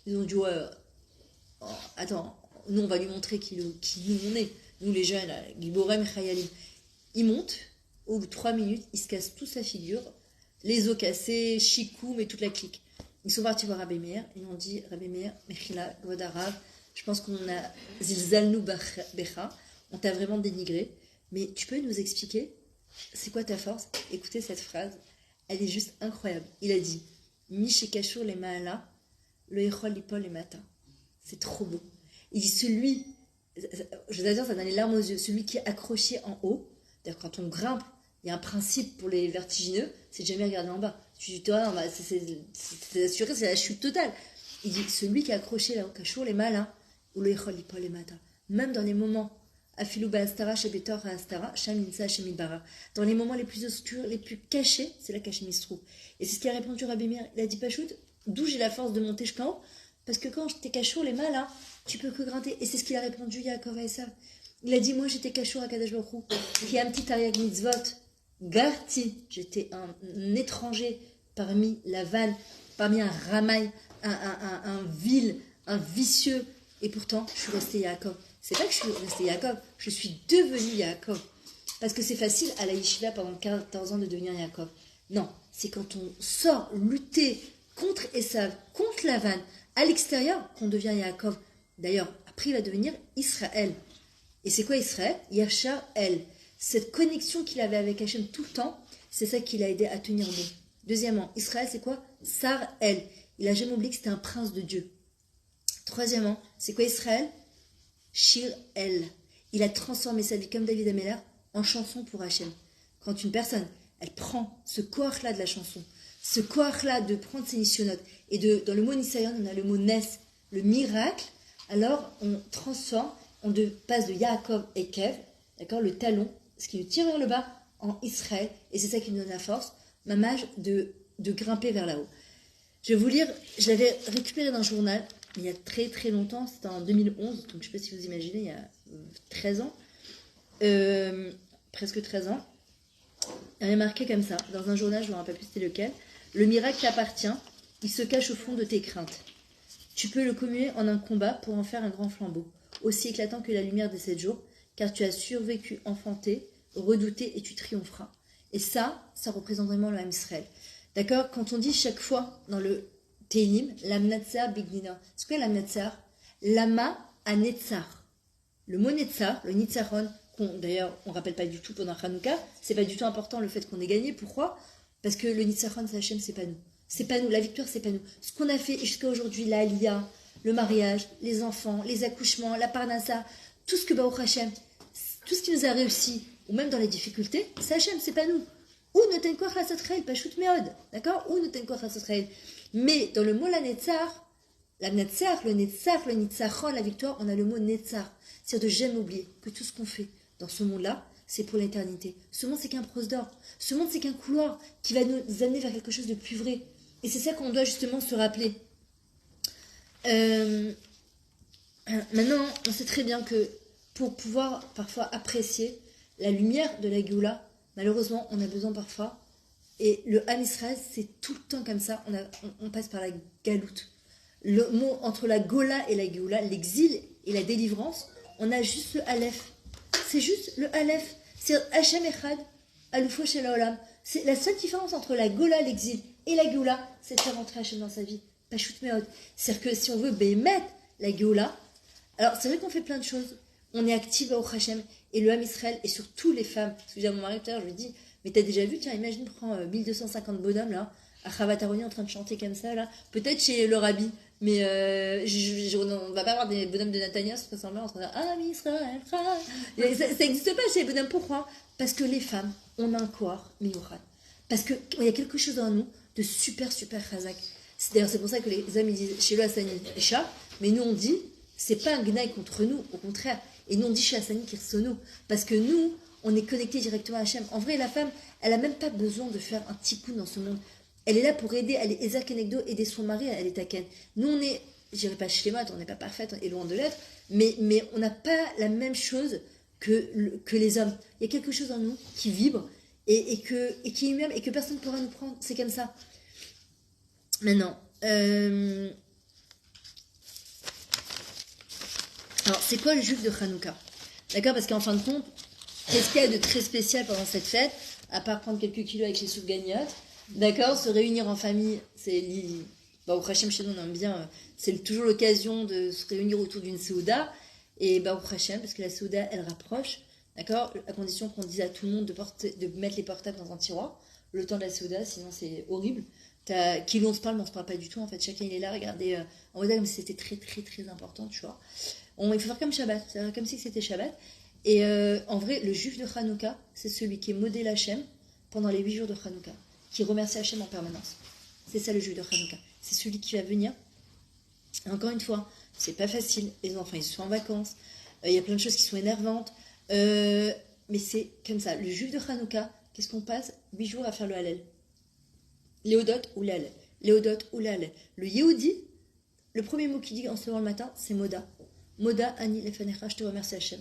Ils ont dit, ouais, attends, nous, on va lui montrer qui nous on est. Nous, les jeunes, Giborem Chayalim. Ils montent, au bout de 3 minutes, ils se cassent toute sa figure, les os cassés, chikoum et toute la clique. Ils sont partis voir Rabbi Meir, ils ont dit, Rabbi Meir, Mechila, Godarav, je pense qu'on a zilzalnu becha, on t'a vraiment dénigré, mais tu peux nous expliquer, c'est quoi ta force? Écoutez cette phrase, elle est juste incroyable. Il a dit, Mishekashur les maala, le echol lipol les matins. C'est trop beau. Il dit, celui, je vous assure, ça donne les larmes aux yeux, celui qui est accroché en haut. C'est-à-dire quand on grimpe, il y a un principe pour les vertigineux, c'est de jamais regarder en bas. Tu dis, toi, c'est assuré, c'est la chute totale. Il dit, celui qui est accroché là-haut, cachour les malins, ou le echol lipol les matins. Même dans les moments, afilou ba'astara, shebetor ha'astara, shaminsa, shemibara. Dans les moments les plus obscurs, les plus cachés, c'est là qu'Hachem se trouve. Et c'est ce qu'a répondu Rabbi Meir. Il a dit, Pachout, d'où j'ai la force de monter jusqu'en haut? Parce que quand t'es cachour les malins, tu peux que grimper. Et c'est ce qu'il a répondu Yaakov à Esav. Il a dit, moi j'étais cachour à Kadosh Baruch Hu, qui a un petit ariag mitzvot, garti, j'étais un étranger parmi la vanne, parmi un ramaille, un vil, un vicieux, et pourtant je suis resté Yaakov. C'est pas que je suis resté Yaakov, je suis devenu Yaakov. Parce que c'est facile à la yeshiva pendant 14 ans de devenir Yaakov. Non, c'est quand on sort lutter contre Esav, contre la vanne, à l'extérieur, qu'on devient Yaakov. D'ailleurs, après il va devenir Israël. Et c'est quoi Israël? Yachar El. Cette connexion qu'il avait avec Hachem tout le temps, c'est ça qui l'a aidé à tenir bon. Deuxièmement, Israël, c'est quoi? Sar El. Il a jamais oublié que c'était un prince de Dieu. Troisièmement, c'est quoi Israël? Shir El. Il a transformé sa vie comme David Ameller en chanson pour Hachem. Quand une personne, elle prend ce koach-là de la chanson, ce koach-là de prendre ses nisyonotes, et dans le mot nisayon, on a le mot nes, le miracle, alors on transforme, passe de Yaakov et Kev, d'accord, le talon, ce qui nous tire vers le bas, en Israël, et c'est ça qui nous donne la force, mamage, de grimper vers là-haut. Je vais vous lire, je l'avais récupéré d'un journal, il y a très très longtemps, c'était en 2011, donc je ne sais pas si vous imaginez, il y a 13 ans, presque 13 ans, il y avait marqué comme ça, dans un journal, je ne me rappelle plus c'était lequel, le miracle t'appartient, il se cache au fond de tes craintes. Tu peux le commuer en un combat pour en faire un grand flambeau, aussi éclatant que la lumière des 7 jours, car tu as survécu enfanté, redouté et tu triompheras. Et ça représente vraiment le Ham Israël. D'accord? Quand on dit chaque fois dans le Teilim, l'amnatsar bignina, c'est quoi l'amnatsar? Lama anetzar. Le mot netzar, le nitzaron, d'ailleurs on ne rappelle pas du tout pendant Hanouka, c'est pas du tout important le fait qu'on ait gagné. Pourquoi? Parce que le nitzaron, c'est Hachem, c'est pas nous. C'est pas nous, la victoire, c'est pas nous. Ce qu'on a fait jusqu'à aujourd'hui, la Aliyah, le mariage, les enfants, les accouchements, la parnassa, tout ce que Baruch Hashem, tout ce qui nous a réussi, ou même dans les difficultés, c'est Hashem, c'est pas nous. Ou noten koach la sotrail, pashut meod, d'accord? Ou noten koach la sotrail. Mais dans le mot la netzar, le nitzaron, la victoire, on a le mot netzar. C'est-à-dire de jamais oublier que tout ce qu'on fait dans ce monde-là, c'est pour l'éternité. Ce monde, c'est qu'un prose d'or. Ce monde, c'est qu'un couloir qui va nous amener vers quelque chose de plus vrai. Et c'est ça qu'on doit justement se rappeler. Maintenant, on sait très bien que pour pouvoir parfois apprécier la lumière de la Géoula, malheureusement, on a besoin parfois, et le Ham Israël, c'est tout le temps comme ça, on passe par la galoute. Le mot entre la Gola et la Géoula, l'exil et la délivrance, on a juste le Aleph. C'est juste le Aleph. C'est Hachem Echad, Aloufo Shel Haolam. C'est la seule différence entre la Gola, l'exil, et la Géoula, c'est de faire rentrer Hachem dans sa vie. Pashut Meod. C'est-à-dire que si on veut bémettre la Géoula, alors c'est vrai qu'on fait plein de choses. On est actif au Hachem et le Ham Israël et surtout les femmes. Parce que je dis à mon mari tout à l'heure, je lui dis, mais t'as déjà vu, tiens, imagine, prends 1250 bonhommes là, à Chavataroni en train de chanter comme ça là. Peut-être chez le Rabbi, mais on va pas avoir des bonhommes de Natania se ressembler en train de dire Ham Israël. Ça n'existe pas chez les bonhommes. Pourquoi? Parce que les femmes, on a un corps miouchan. Parce qu'il y a quelque chose en nous de super chazak. D'ailleurs, c'est pour ça que les hommes ils disent chez le Hassani Isha, mais nous on dit c'est pas un gnaï contre nous, au contraire. Et nous on dit chez Hassani Kirsono, parce que nous on est connecté directement à Hachem. En vrai, la femme, elle a même pas besoin de faire un tikkun dans ce monde. Elle est là pour aider, elle est Eza Kenegdo, aider son mari, elle est taken. Nous, on est, je dirais pas shlemot, on n'est pas parfaite, et loin de l'être, mais on n'a pas la même chose que les hommes. Il y a quelque chose en nous qui vibre et qui est même et que personne ne pourra nous prendre. C'est comme ça. Maintenant, alors c'est quoi le juif de Hanouka? D'accord, parce qu'en fin de compte, qu'est-ce qu'il y a de très spécial pendant cette fête, à part prendre quelques kilos avec les soupes gagnottes? D'accord, se réunir en famille, c'est au Hachem chez nous on aime bien, c'est toujours l'occasion de se réunir autour d'une Seouda, et au Hachem, parce que la Seouda elle rapproche, d'accord, à condition qu'on dise à tout le monde de mettre les portables dans un tiroir, le temps de la Seouda, sinon c'est horrible. Qui l'on se parle, mais on se parle pas du tout, en fait, chacun il est là, regardez, en mode comme si c'était très très très important, tu vois. Il faut faire comme Shabbat, c'est comme si c'était Shabbat, et en vrai, le juif de Hanouka, c'est celui qui est modèle Hachem pendant les 8 jours de Hanouka, qui remercie Hachem en permanence. C'est ça le juif de Hanouka. C'est celui qui va venir. Et encore une fois, c'est pas facile. Les enfants, ils sont en vacances. Il y a plein de choses qui sont énervantes. Mais c'est comme ça. Le juif de Hanouka, qu'est-ce qu'on passe 8 jours à faire le Hallel. Léodot ou le Hallel. Léodot ou le Hallel. Le Yehudi, le premier mot qu'il dit en se levant le matin, c'est Moda. Moda, Ani, Lefanecha, je te remercie Hachem.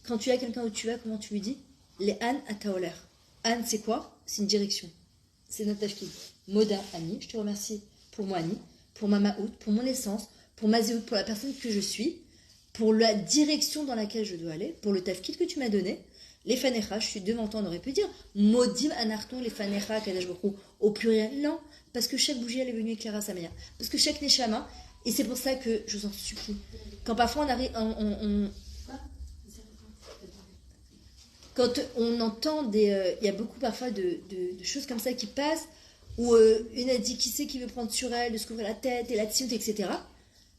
Quand tu as quelqu'un où tu vas, comment tu lui dis? Les An Ataoler. An, c'est quoi? C'est une direction. C'est notre tafkid. Moda, Ani, je te remercie pour moi, Ani, pour ma Maout, pour mon essence, pour ma Zéout, pour la personne que je suis, pour la direction dans laquelle je dois aller, pour le tafkid que tu m'as donné. Les fanecha, je suis devant toi, on aurait pu dire Modim anarton, les fanecha, Kadesh Baruch au pluriel. Non, parce que chaque bougie, elle est venue éclairer à sa manière. Parce que chaque neshama, et c'est pour ça que je vous en supplie, quand parfois on arrive, quand on entend il y a beaucoup parfois de choses comme ça qui passent, où une a dit qui c'est qui veut prendre sur elle, de se couvrir la tête, et la tioute, etc.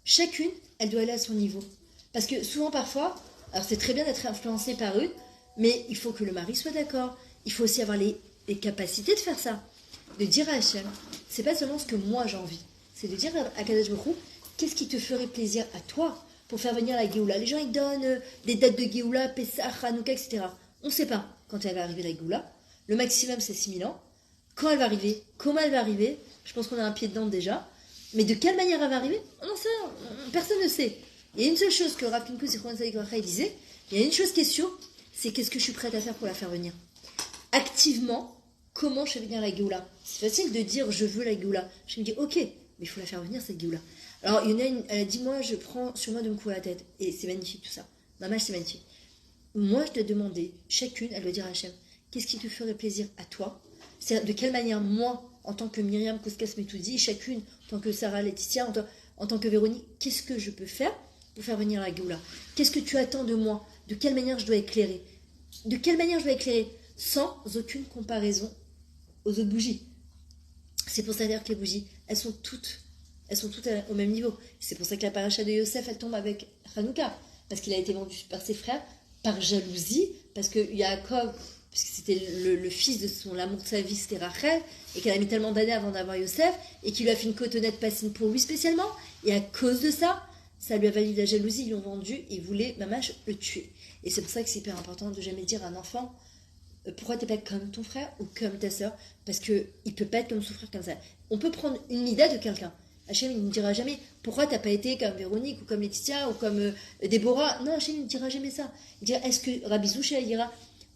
Chacune, elle doit aller à son niveau. Parce que souvent, parfois, alors c'est très bien d'être influencé par une, mais il faut que le mari soit d'accord. Il faut aussi avoir les capacités de faire ça. De dire à Hachem, c'est pas seulement ce que moi j'ai envie, c'est de dire à Kadesh Baruch Hu, qu'est-ce qui te ferait plaisir à toi pour faire venir la Géoula. Les gens, ils donnent des dates de Géoula, Pessah, Hanouka, etc. On ne sait pas quand elle va arriver la Géoula. Le maximum, c'est 6000 ans. Quand elle va arriver, comment elle va arriver, je pense qu'on a un pied dedans déjà. Mais de quelle manière elle va arriver, on n'en sait rien. Personne ne sait. Il y a une seule chose que Rav Pinkus et Chouan Saïk Racha disaient, il y a une chose qui est sûre, c'est qu'est-ce que je suis prête à faire pour la faire venir. Activement, comment je fais venir la Géoula? C'est facile de dire je veux la Géoula. Je me dis ok, mais il faut la faire venir cette Géoula. Alors il y en a une, elle a dit moi je prends sur moi de me couvrir la tête. Et c'est magnifique tout ça. Maman, c'est magnifique. Moi je dois demander, chacune, elle doit dire à Hachem, qu'est-ce qui te ferait plaisir à toi? C'est de quelle manière moi, en tant que Myriam Koskas Metoudi, chacune, en tant que Sarah Laetitia, en tant que Véronique, qu'est-ce que je peux faire pour faire venir la Géoula? Qu'est-ce que tu attends de moi? De quelle manière je dois éclairer? De quelle manière je dois éclairer? Sans aucune comparaison aux autres bougies. C'est pour ça d'ailleurs que les bougies, elles sont toutes au même niveau. C'est pour ça que la paracha de Yosef, elle tombe avec Hanouka. Parce qu'il a été vendu par ses frères, par jalousie, parce que Yaakov, puisque c'était le fils de l'amour de sa vie, c'était Rachel, et qu'elle a mis tellement d'années avant d'avoir Yosef, et qu'il lui a fait une cotonnette passine pour lui spécialement, et à cause de ça, ça lui a valu de la jalousie, ils l'ont vendu, et ils voulaient, mamache, le tuer. Et c'est pour ça que c'est hyper important de jamais dire à un enfant, pourquoi t'es pas comme ton frère ou comme ta sœur? Parce qu'il peut pas être comme son frère comme ça. On peut prendre une idée de quelqu'un. Hachem, il ne dira jamais pourquoi t'as pas été comme Véronique ou comme Laetitia ou comme Déborah. Non, Hachem, il ne dira jamais ça. Il dira, est-ce que Rabbi Zoucha, il dira,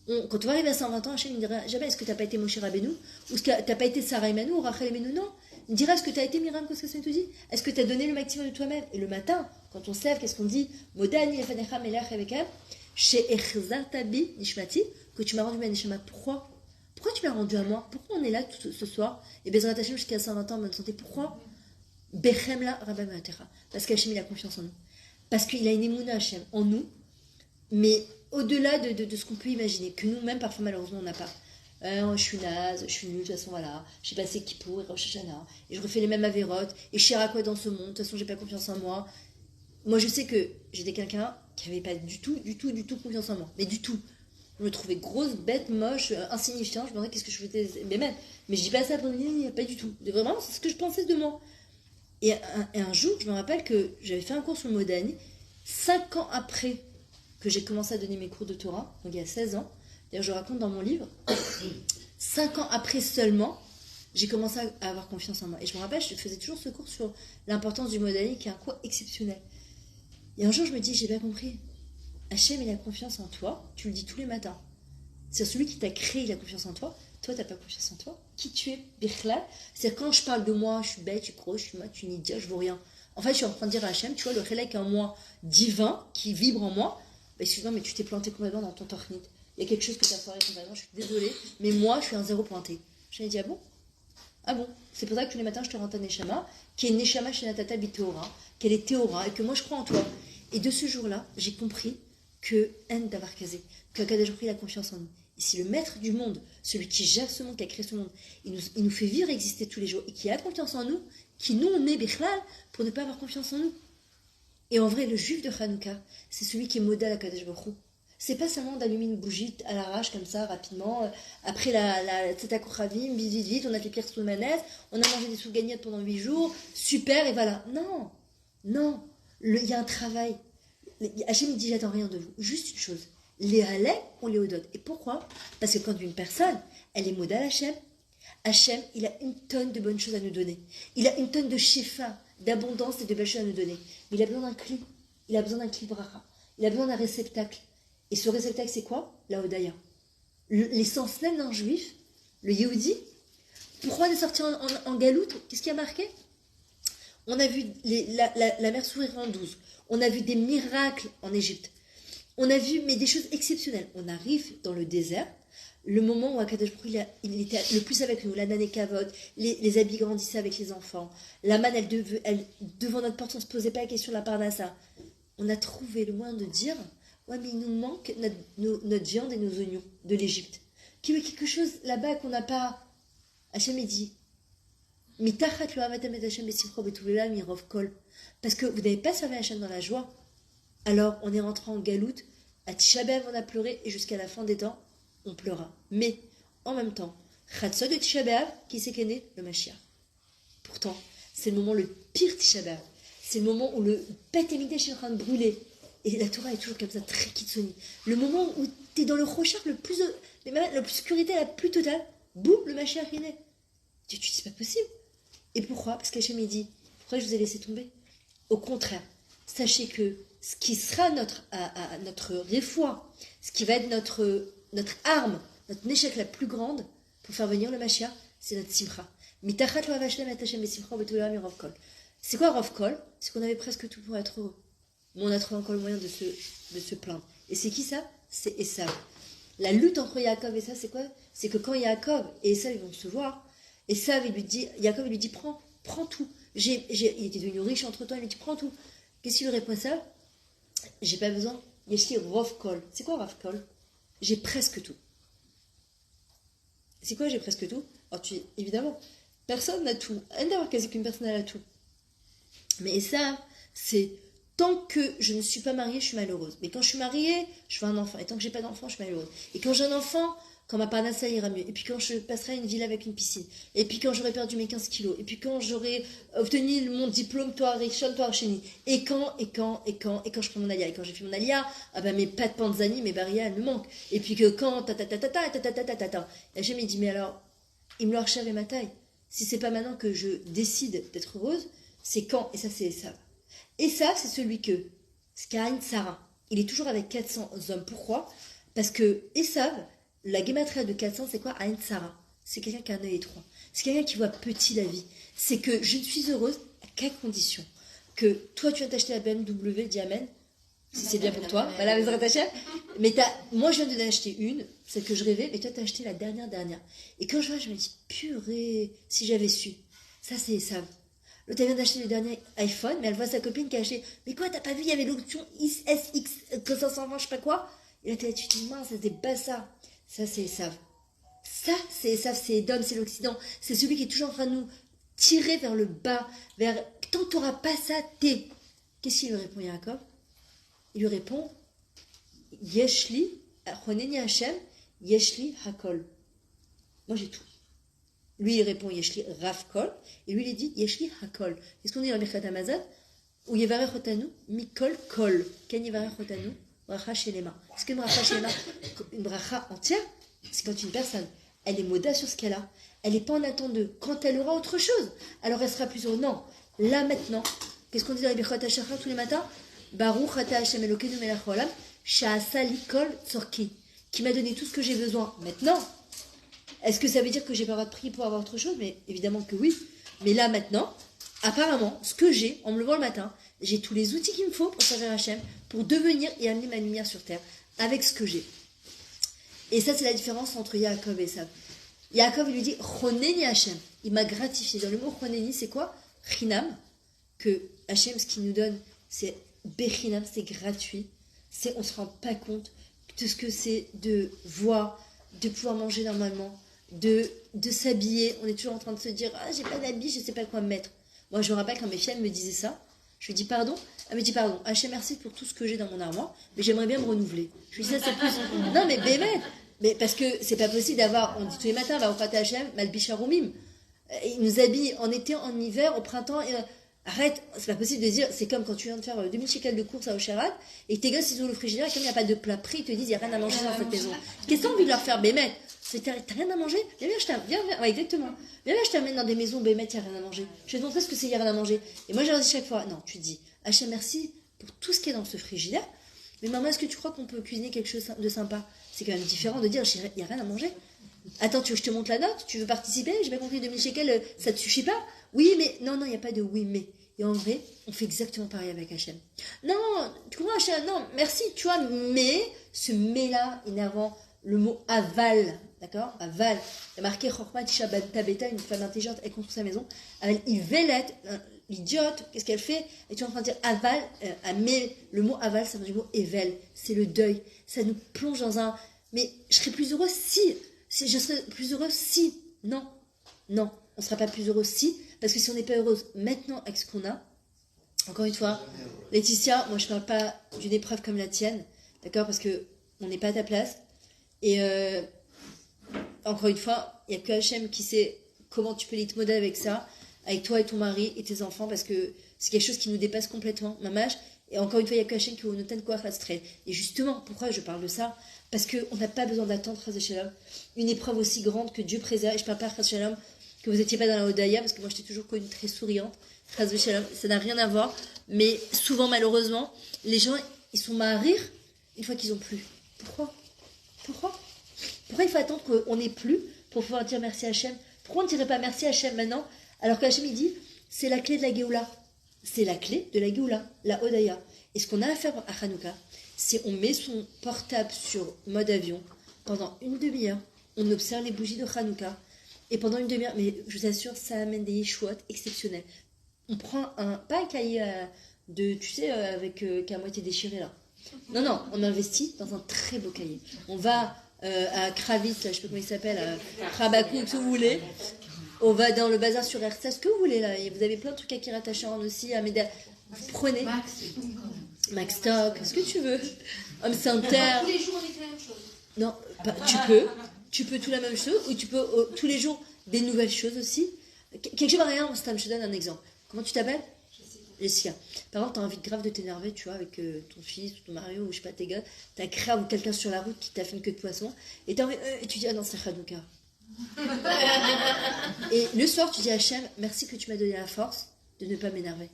quand on va arriver à 120 ans, Hachem, il ne dira jamais, est-ce que t'as pas été Moshe Rabbeinu ou est-ce que t'as pas été Sarah Emmanou ou Rachel Emmanou? Non. Il dira, est-ce que t'as été Myriam Koskas Metoudi? Est-ce que t'as donné le maximum de toi-même? Et le matin, quand on se lève, qu'est-ce qu'on dit? Modani lefanecha melach evekem she'echzartabi nishmati, que tu m'as rendu ma neshama. Pourquoi tu m'as rendu à moi? Pourquoi on est là ce soir? Et Bezrat Hachem jusqu'à 120 ans en bonne santé. Pourquoi? Bechemla Rabba Matera. Parce qu'Hachem, il a confiance en nous. Parce qu'il a une émouna Hachem en nous, mais au-delà de ce qu'on peut imaginer, que nous-mêmes, parfois, malheureusement, on n'a pas. Je suis naze, je suis nulle, de toute façon, voilà. J'ai passé Kippour et Rosh Hashanah, et je refais les mêmes avérotes, et je sais à quoi dans ce monde, de toute façon, j'ai pas confiance en moi. Moi, je sais que j'étais quelqu'un qui avait pas du tout confiance en moi. Mais du tout. Je me trouvais grosse, bête, moche, insignifiante. Je me demandais qu'est-ce que je faisais. Mais je dis pas ça pour dire, pas du tout. Vraiment, c'est ce que je pensais de moi. Et un jour, je me rappelle que j'avais fait un cours sur le Modani, 5 ans après que j'ai commencé à donner mes cours de Torah, donc il y a 16 ans, D'ailleurs, je raconte dans mon livre, 5 ans après seulement, j'ai commencé à avoir confiance en moi. Et je me rappelle, je faisais toujours ce cours sur l'importance du modèle, qui est un cours exceptionnel. Et un jour, je me dis, j'ai bien compris. Hachem, il a confiance en toi, tu le dis tous les matins. C'est celui qui t'a créé, il a confiance en toi. Toi, t'as pas confiance en toi. Qui tu es, Birklal. C'est-à-dire, quand je parle de moi, je suis bête, je suis grosse, je suis moche, je suis une idiote, je vaux rien. En fait, je suis en train de dire à Hachem, tu vois, le Chelek en moi, divin, qui vibre en moi, excuse-moi, mais tu t'es planté complètement dans ton tornit. Il y a quelque chose que tu as foiré complètement, je suis désolée, mais moi, je suis un zéro pointé. Je lui ai dit, ah bon? Ah bon? C'est pour ça que tous les matins, je te rends ta Neshama, qui est Neshama Shenatata Biteora, qu'elle est Théora, et que moi, je crois en toi. Et de ce jour-là, j'ai compris que N d'avoir casé, que Akadosh Baruch Hu a confiance en nous. Et si le maître du monde, celui qui gère ce monde, qui a créé ce monde, il nous fait vivre, exister tous les jours, et qui a confiance en nous, qui nous, on est Bichlal, pour ne pas avoir confiance en nous. Et en vrai, le juif de Hanouka, c'est celui qui est modèle à Kadesh Baruch Hu. C'est pas seulement d'allumer une bougie à l'arrache, comme ça, rapidement, après la Tzedakot vite, vite, on a fait Pierre sous manette, on a mangé des sous-gagnettes pendant 8 jours, super, et voilà. Non, non, il y a un travail. Hachem dit, j'attends rien de vous. Juste une chose, les halais, on les odote. Et pourquoi? Parce que quand une personne, elle est modèle Hachem, Hachem, il a une tonne de bonnes choses à nous donner. Il a une tonne de shefa, d'abondance et de belles choses à nous donner. Mais il a besoin d'un cli. Il a besoin d'un cli bracha. Il a besoin d'un réceptacle. Et ce réceptacle, c'est quoi? La Hodaya. L'essence même d'un juif, le Yehudi. Pourquoi on est sorti en galoute? Qu'est-ce qui a marqué? On a vu la mer s'ouvrir en 12. On a vu des miracles en Égypte. On a vu des choses exceptionnelles. On arrive dans le désert. Le moment où Akadosh Baruch Hu, il était le plus avec nous, la nané kavod, les habits grandissaient avec les enfants, la manne, elle, devant notre porte, on ne se posait pas la question de la parnassa. On a trouvé le moyen de dire, ouais, mais il nous manque notre viande et nos oignons de l'Égypte. Qu'il y a quelque chose là-bas qu'on n'a pas. Hachem dit, parce que vous n'avez pas servi Hachem dans la joie. Alors on est rentré en galoute, à Tisha B'Av on a pleuré, et jusqu'à la fin des temps, on pleura. Mais, en même temps, Chatzot de Tisha B'Av, qui c'est qu'est né? Le Mashiach. Pourtant, c'est le moment le pire Tisha B'Av. C'est le moment où le Beth Amikdash est en train de brûler. Et la Torah est toujours comme ça, très kitsoni. Le moment où tu es dans le Rochard le plus sécurité la plus totale, boum, le Mashiach est né. Tu dis, c'est pas possible. Et pourquoi? Parce qu'Hachem dit, pourquoi je vous ai laissé tomber? Au contraire, sachez que ce qui sera notre réfoua, ce qui va être notre arme, notre échec la plus grande pour faire venir le Mashiach, c'est notre simcha. C'est quoi Rav Kol? C'est qu'on avait presque tout pour être heureux. Mais on a trouvé encore le moyen de se plaindre. Et c'est qui ça? C'est Esav. La lutte entre Yaakov et Esav, c'est quoi? C'est que quand Yaakov et Esav ils vont se voir, Yaakov il lui dit prends tout. Il était devenu riche entre temps, il lui dit prends tout. Qu'est-ce qu'il lui répond ça? J'ai pas besoin. Yeshli Rav Kol. C'est quoi Rav Kol? J'ai presque tout. C'est quoi j'ai presque tout? Alors évidemment, personne n'a tout. Rien d'avoir quasi qu'une personne a tout. Mais ça, c'est tant que je ne suis pas mariée, je suis malheureuse. Mais quand je suis mariée, je veux un enfant. Et tant que j'ai pas d'enfant, je suis malheureuse. Et quand j'ai un enfant, quand ma parnassa ira mieux. Et puis quand je passerai à une ville avec une piscine. Et puis quand j'aurai perdu mes 15 kilos. Et puis quand j'aurai obtenu mon diplôme, toi Rishon, toi Archeni. Et quand je prends mon alia. Et quand j'ai fait mon alia, ah ben mes pattes panzani, mes barrières, elles me manquent. Et puis que quand Et j'ai dit, mais alors, il me leur et ma taille. Si c'est pas maintenant que je décide d'être heureuse, c'est quand? Et ça, c'est Esav. Esav, c'est celui que, Skaïn Sarah, il est toujours avec 400 hommes. Pourquoi? Parce que Esav, la guématria de 400, c'est quoi? Aïn Sarah. C'est quelqu'un qui a un œil étroit. C'est quelqu'un qui voit petit la vie. C'est que je ne suis heureuse à quelle condition? Que toi, tu viens t'acheter la BMW, dis Amen, si c'est bien pour toi. Voilà, vous rattachez. Mais moi, je viens de acheter une, celle que je rêvais, mais toi, t'as acheté la dernière. Et quand je vois, je me dis, purée, si j'avais su. Ça, c'est Esav. L'autre, elle vient d'acheter le dernier iPhone, mais elle voit sa copine qui a acheté. Mais quoi, t'as pas vu, il y avait l'option SX 520, je sais pas quoi. Et là, tu te dis, mince, c'est pas ça. Ça, c'est Esav. Ça, c'est Esav, c'est Edom, c'est l'Occident. C'est celui qui est toujours en train de nous tirer vers le bas, vers. Tant que t'auras pas ça, t'es. Qu'est-ce qu'il lui répond, Yaakov? Il lui répond, Yeshli, Choneni Hashem, Yeshli Hakol. Moi, j'ai tout. Lui, il répond Yeshli Rav Kol, et lui, il dit Yeshli Hakol. Qu'est-ce qu'on dit dans Birkat Hamazon? Ou Yevarech Otanu, Mikol Kol. Ken Yevarech Otanu, bracha shelema. Parce qu'une bracha shelema, une bracha entière, c'est quand une personne, elle est moda sur ce qu'elle a. Elle n'est pas en attente de quand elle aura autre chose. Alors elle sera plus heureuse. Non, là maintenant, qu'est-ce qu'on dit dans les Birchot HaShachar tous les matins? Baruch ata Hashem Elokeinu melech haolam, she'asa li kol tzorki, qui m'a donné tout ce que j'ai besoin. Maintenant, est-ce que ça veut dire que j'ai pas le droit de prier pour avoir autre chose? Mais évidemment que oui. Mais là maintenant, apparemment, ce que j'ai, en me levant le matin, j'ai tous les outils qu'il me faut pour servir Hachem, pour devenir et amener ma lumière sur terre, avec ce que j'ai. Et ça, c'est la différence entre Yaakov et Esav. Yaakov, il lui dit, Choneni Hachem. Il m'a gratifié. Dans le mot Choneni, c'est quoi? Chinam. Que Hachem, ce qu'il nous donne, c'est Bechinam, c'est gratuit. On ne se rend pas compte de ce que c'est de voir, de pouvoir manger normalement, de s'habiller. On est toujours en train de se dire, ah, j'ai pas d'habit, je sais pas quoi me mettre. Moi, je me rappelle quand mes filles me disaient ça, je lui dis pardon. Elle me dit pardon, Hachem, merci pour tout ce que j'ai dans mon armoire, mais j'aimerais bien me renouveler. Je lui dis ça, c'est plus. Non, mais bémet. Mais parce que c'est pas possible d'avoir, on dit tous les matins, va au Khat Hachem, Malbicharumim. Il nous habille en été, en hiver, au printemps. Arrête, c'est pas possible de dire, c'est comme quand tu viens de faire 2000 shekels de courses à Ocherat, et que tes gosses ils ouvrent le frigidaire, et comme il n'y a pas de plat pris, ils te disent, il n'y a rien à manger dans cette maison. Qu'est-ce que t'as envie de leur faire, bémet? T'as rien à manger? Viens, ouais, exactement. Viens, je t'amène dans des maisons, bémet, il n'y a rien à manger. Je vais te montrer ce que c'est, il n'y a rien à manger. Et moi, je leur dis chaque fois, non, tu dis, Hachem, merci pour tout ce qui est dans ce frigidaire, mais maman, est-ce que tu crois qu'on peut cuisiner quelque chose de sympa? C'est quand même différent de dire, il n'y a rien à manger. Attends, tu veux que je te montre la note? Tu veux participer? J'ai pas compris, 2000 shekels, ça te suffit pas? Oui, mais, non, il n'y a pas de oui, mais. Et en vrai, on fait exactement pareil avec Hachem. Non, tu comprends Hachem? Non, merci, tu vois, mais, ce mais-là, énervant, le mot aval, d'accord? Aval. Il y a marqué, Chochma Tisha Tabeta, une femme intelligente, elle construit sa maison. Aval, Ivelet, l'idiote, qu'est-ce qu'elle fait? Et tu es en train de dire aval, mais le mot aval, ça vient du mot evel, c'est le deuil. Ça nous plonge dans un, mais je serais plus heureux si je serais plus heureuse si, non, on ne sera pas plus heureux si, parce que si on n'est pas heureuse maintenant avec ce qu'on a, encore une fois, Laetitia, moi je ne parle pas d'une épreuve comme la tienne, d'accord, parce que on n'est pas à ta place, et encore une fois, il n'y a que Hachem qui sait comment tu peux l'itmoder avec ça, avec toi et ton mari et tes enfants, parce que c'est quelque chose qui nous dépasse complètement, mamash. Et encore une fois, il n'y a que Hachem qui nous donne quoi rastreindre. Et justement, pourquoi je parle de ça? Parce qu'on n'a pas besoin d'attendre, une épreuve aussi grande que Dieu préserve. Et je ne parle pas, que vous n'étiez pas dans la Hodaya, parce que moi, j'étais toujours connue très souriante. Ça n'a rien à voir. Mais souvent, malheureusement, les gens, ils sont mal à rire une fois qu'ils n'ont plus. Pourquoi il faut attendre qu'on n'ait plus pour pouvoir dire merci à Hachem? Pourquoi on ne dirait pas merci à Hachem maintenant? Alors qu'Hachem, il dit, c'est la clé de la Géoula. C'est la clé de la Géoula, la Hodaya. Et ce qu'on a à faire à Hanouka, c'est on met son portable sur mode avion pendant une demi-heure, on observe les bougies de Hanouka, et pendant une demi-heure, mais je vous assure, ça amène des yeshuot exceptionnels. On prend pas un cahier avec qui est à moitié déchiré là. Non, on investit dans un très beau cahier. On va à Kravitz, là, je sais pas comment il s'appelle, à Krabakou, tout vous voulez. On va dans le bazar sur RSA, ce que vous voulez là. Et vous avez plein de trucs à Kirat Hacharon aussi, à Méda. Vous prenez Max Stock, ce que tu veux. Home Center. Tous les jours, on fait la même chose. Non, tu peux tout la même chose, ou tu peux tous les jours des nouvelles choses aussi. Quelque chose rien, je te donne un exemple. Comment tu t'appelles? Jessica. Par exemple, t'as envie grave de t'énerver, tu vois, avec ton fils, ou ton mari, ou je sais pas, tes gars. T'as grave ou quelqu'un sur la route qui t'a fait une queue de poisson, et t'as envie, et tu dis, ah non, c'est Hanouka. Et le soir, tu dis à Hachem, merci que tu m'as donné la force de ne pas m'énerver.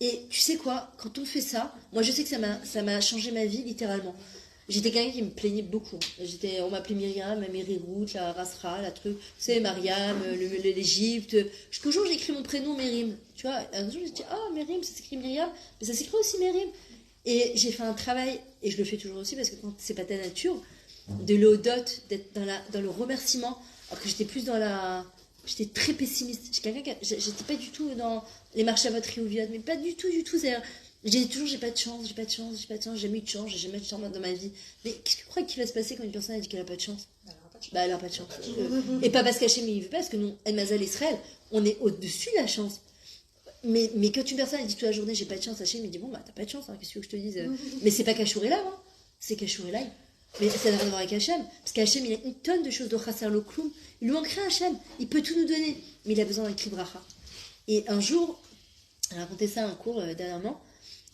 Et tu sais quoi, quand on fait ça, moi je sais que ça m'a changé ma vie littéralement. J'étais quelqu'un qui me plaignait beaucoup. On m'appelait Myriam, Mérirout, la Rasra, la truc, tu sais, Mariam, l'Égypte. Jusqu'au jour où j'ai écrit mon prénom, Mérim. Tu vois, un jour j'ai dit, oh Mérim, ça s'écrit Myriam, mais ça s'écrit aussi Mérim. Et j'ai fait un travail, et je le fais toujours aussi parce que quand c'est pas ta nature, de l'odote, d'être dans le remerciement, alors que j'étais plus j'étais très pessimiste. J'étais pas du tout dans les marches à votre Rioviade, mais pas du tout. C'est-à-dire, je disais toujours, j'ai pas de chance, j'ai jamais eu de chance, j'ai jamais eu de chance dans ma vie. Mais qu'est-ce que tu crois qu'il va se passer quand une personne a dit qu'elle a pas de chance? Elle a pas de chance. Et pas parce qu'Hachem il veut pas, parce que nous, El Mazal Israël, on est au-dessus de la chance. Mais quand une personne elle dit toute la journée, j'ai pas de chance, Hachem il dit, bon, bah t'as pas de chance, hein, qu'est-ce que je te dise? Mais c'est pas Kachour Elaï, hein, c'est Kachour Elaï. Mais ça n'a rien à voir avec Hachem, parce qu'Hachem il a une tonne de choses de Chasser le Kloum. Il lui manque rien, Hachem, il peut tout nous donner, mais il a besoin d'un cri bracha. Et un jour, j'ai raconté ça à un cours dernièrement,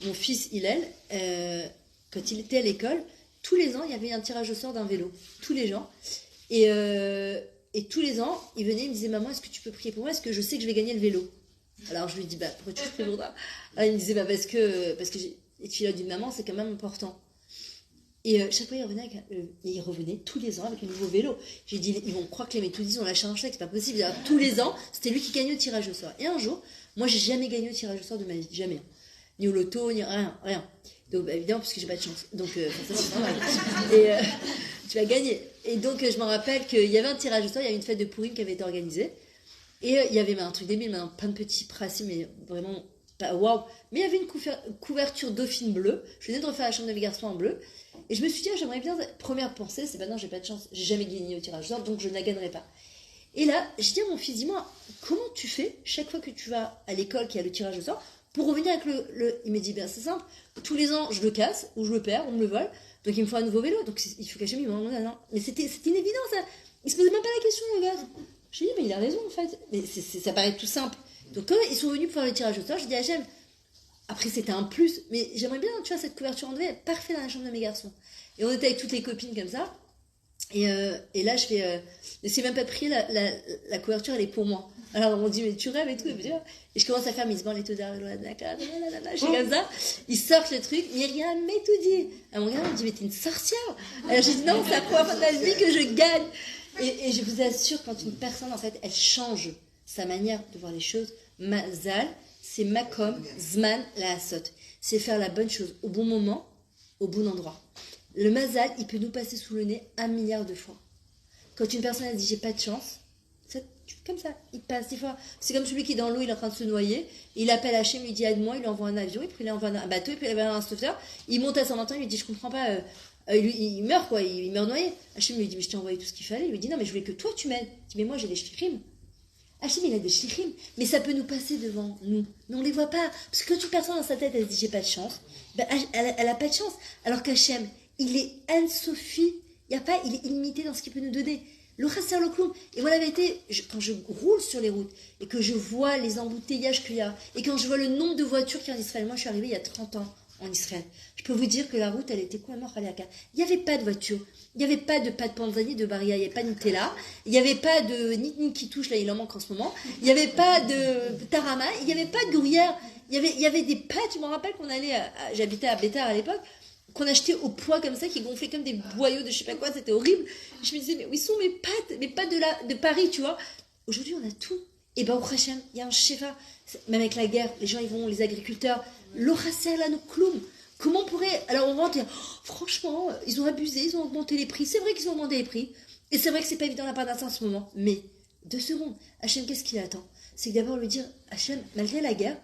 mon fils Hillel, quand il était à l'école, tous les ans, il y avait un tirage au sort d'un vélo. Tous les gens. Et tous les ans, il venait, il me disait, maman, est-ce que tu peux prier pour moi? Est-ce que je sais que je vais gagner le vélo? Alors je lui dis, pourquoi tu pries pour toi? Alors il me disait, parce que j'ai être fille d'une maman, c'est quand même important. Et chaque fois, il revenait tous les ans avec un nouveau vélo. J'ai dit, ils vont croire que les méthodistes ont lâché un chèque, c'est pas possible. Alors, tous les ans, c'était lui qui gagnait au tirage au sort. Et un jour, moi, j'ai jamais gagné au tirage au sort de ma vie, jamais. Ni au loto, ni rien. Donc, évidemment, parce que j'ai pas de chance. Donc, forcément, c'est normal. Et tu vas gagner. Et donc, je me rappelle qu'il y avait un tirage au sort, il y avait une fête de Pourim qui avait été organisée. Et il y avait un truc débile, plein de petits principes, mais vraiment pas waouh. Mais il y avait une couverture dauphine bleue. Je venais de refaire la chambre de mes garçons en bleu. Et je me suis dit, j'aimerais bien. Première pensée, c'est non, j'ai pas de chance. J'ai jamais gagné au tirage au sort, donc je ne la gagnerai pas. Et là, je dis à mon fils, dis-moi, comment tu fais chaque fois que tu vas à l'école qui a le tirage au sort pour revenir avec le. Il me dit, c'est simple. Tous les ans, je le casse, ou je le perds, on me le vole. Donc il me faut un nouveau vélo. Donc il faut qu'Hachem, non. Mais c'était inévident, ça. Il se posait même pas la question, le gars. Je lui ai dit, mais il a raison, en fait. Mais ça paraît tout simple. Donc quand ils sont venus pour faire le tirage au sort, je dis à Hachem, après c'était un plus, mais j'aimerais bien, tu vois, cette couverture en duvet, parfait dans la chambre de mes garçons. Et on était avec toutes les copines comme ça. Et là, je fais, ne sais même pas prier, la couverture, elle est pour moi. Alors on dit, mais tu rêves et tout. Et je commence à faire, mais ils se les taux je suis comme ça. Ils sortent le truc, Myriam, mais tout dit. À mon gars, il me dit, mais t'es une sorcière. Alors j'ai dit, non, c'est la première fois de ma vie que je gagne. Et je vous assure, quand une personne, en fait, elle change sa manière de voir les choses, Mazal, c'est Makom, Zman, la Asot. C'est faire la bonne chose au bon moment, au bon endroit. Le Mazal, il peut nous passer sous le nez 1 milliard de fois. Quand une personne a dit j'ai pas de chance, c'est comme ça, il passe des fois. C'est comme celui qui est dans l'eau, il est en train de se noyer, il appelle Hachem, il dit aide-moi, il lui envoie un avion, et puis il lui envoie un bateau, et puis il envoie un sauveteur, il monte à 120 ans, il lui dit je comprends pas, il meurt quoi, il meurt noyé. Hachem lui dit mais je t'ai envoyé tout ce qu'il fallait, il lui dit non mais je voulais que toi tu m'aides. Il dit mais moi j'ai des shlichim. Hachem il a des shlichim, mais ça peut nous passer devant nous, mais on les voit pas, parce que quand une personne dans sa tête elle se dit j'ai pas de chance, elle a pas de chance, alors qu'Hachem il est Anne-Sophie, il est illimité dans ce qu'il peut nous donner. Le chasser le clown. Et moi, la vérité, quand je roule sur les routes et que je vois les embouteillages qu'il y a et quand je vois le nombre de voitures qu'il y a en Israël, moi je suis arrivée il y a 30 ans en Israël. Je peux vous dire que la route, elle était complètement khaliaka. Il n'y avait pas de voiture, il n'y avait pas de panzani, de baria, il n'y avait pas de Nutella, il n'y avait pas de nitni qui touche, là il en manque en ce moment, il n'y avait pas de tarama, il n'y avait pas de gruyère, il y avait des pâtes, je me rappelle qu'on allait, j'habitais à Bétar à l'époque, qu'on achetait au poids comme ça, qui gonflaient comme des boyaux de je sais pas quoi, c'était horrible. Je me disais, mais où sont mes pâtes de Paris, tu vois. Aujourd'hui, on a tout. Et ben, au Hachem, il y a un shefa. Même avec la guerre, les gens, ils vont, les agriculteurs, l'oracer là, nos clowns. Comment on pourrait. Alors, on rentre, franchement, ils ont abusé, ils ont augmenté les prix. C'est vrai qu'ils ont augmenté les prix. Et c'est vrai que c'est pas évident la part d'instant en ce moment. Mais, 2 secondes. Hachem, qu'est-ce qu'il attend? C'est d'abord lui dire, Hachem, malgré la guerre,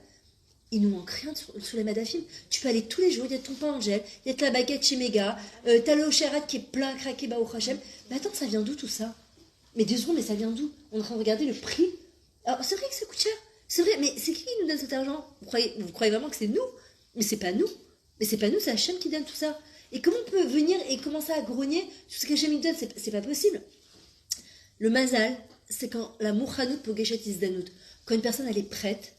il nous manque rien sur les madafim. Tu peux aller tous les jours, il y a ton pain Angèle, il y a la baguette chez Méga, t'as le Ocherat qui est plein, craqué, au Hachem. Mais attends, ça vient d'où tout ça? Mais 2 secondes, mais ça vient d'où? On est en train de regarder le prix. Alors, c'est vrai que ça coûte cher. C'est vrai, mais c'est qui nous donne cet argent? Vous croyez vraiment que c'est nous? Mais c'est pas nous. Mais c'est pas nous, c'est Hachem qui donne tout ça. Et comment on peut venir et commencer à grogner tout ce qu'Hachem nous donne? C'est pas possible. Le mazal, c'est quand la mouchanout pogeshet izdanout. Quand une personne, elle est prête,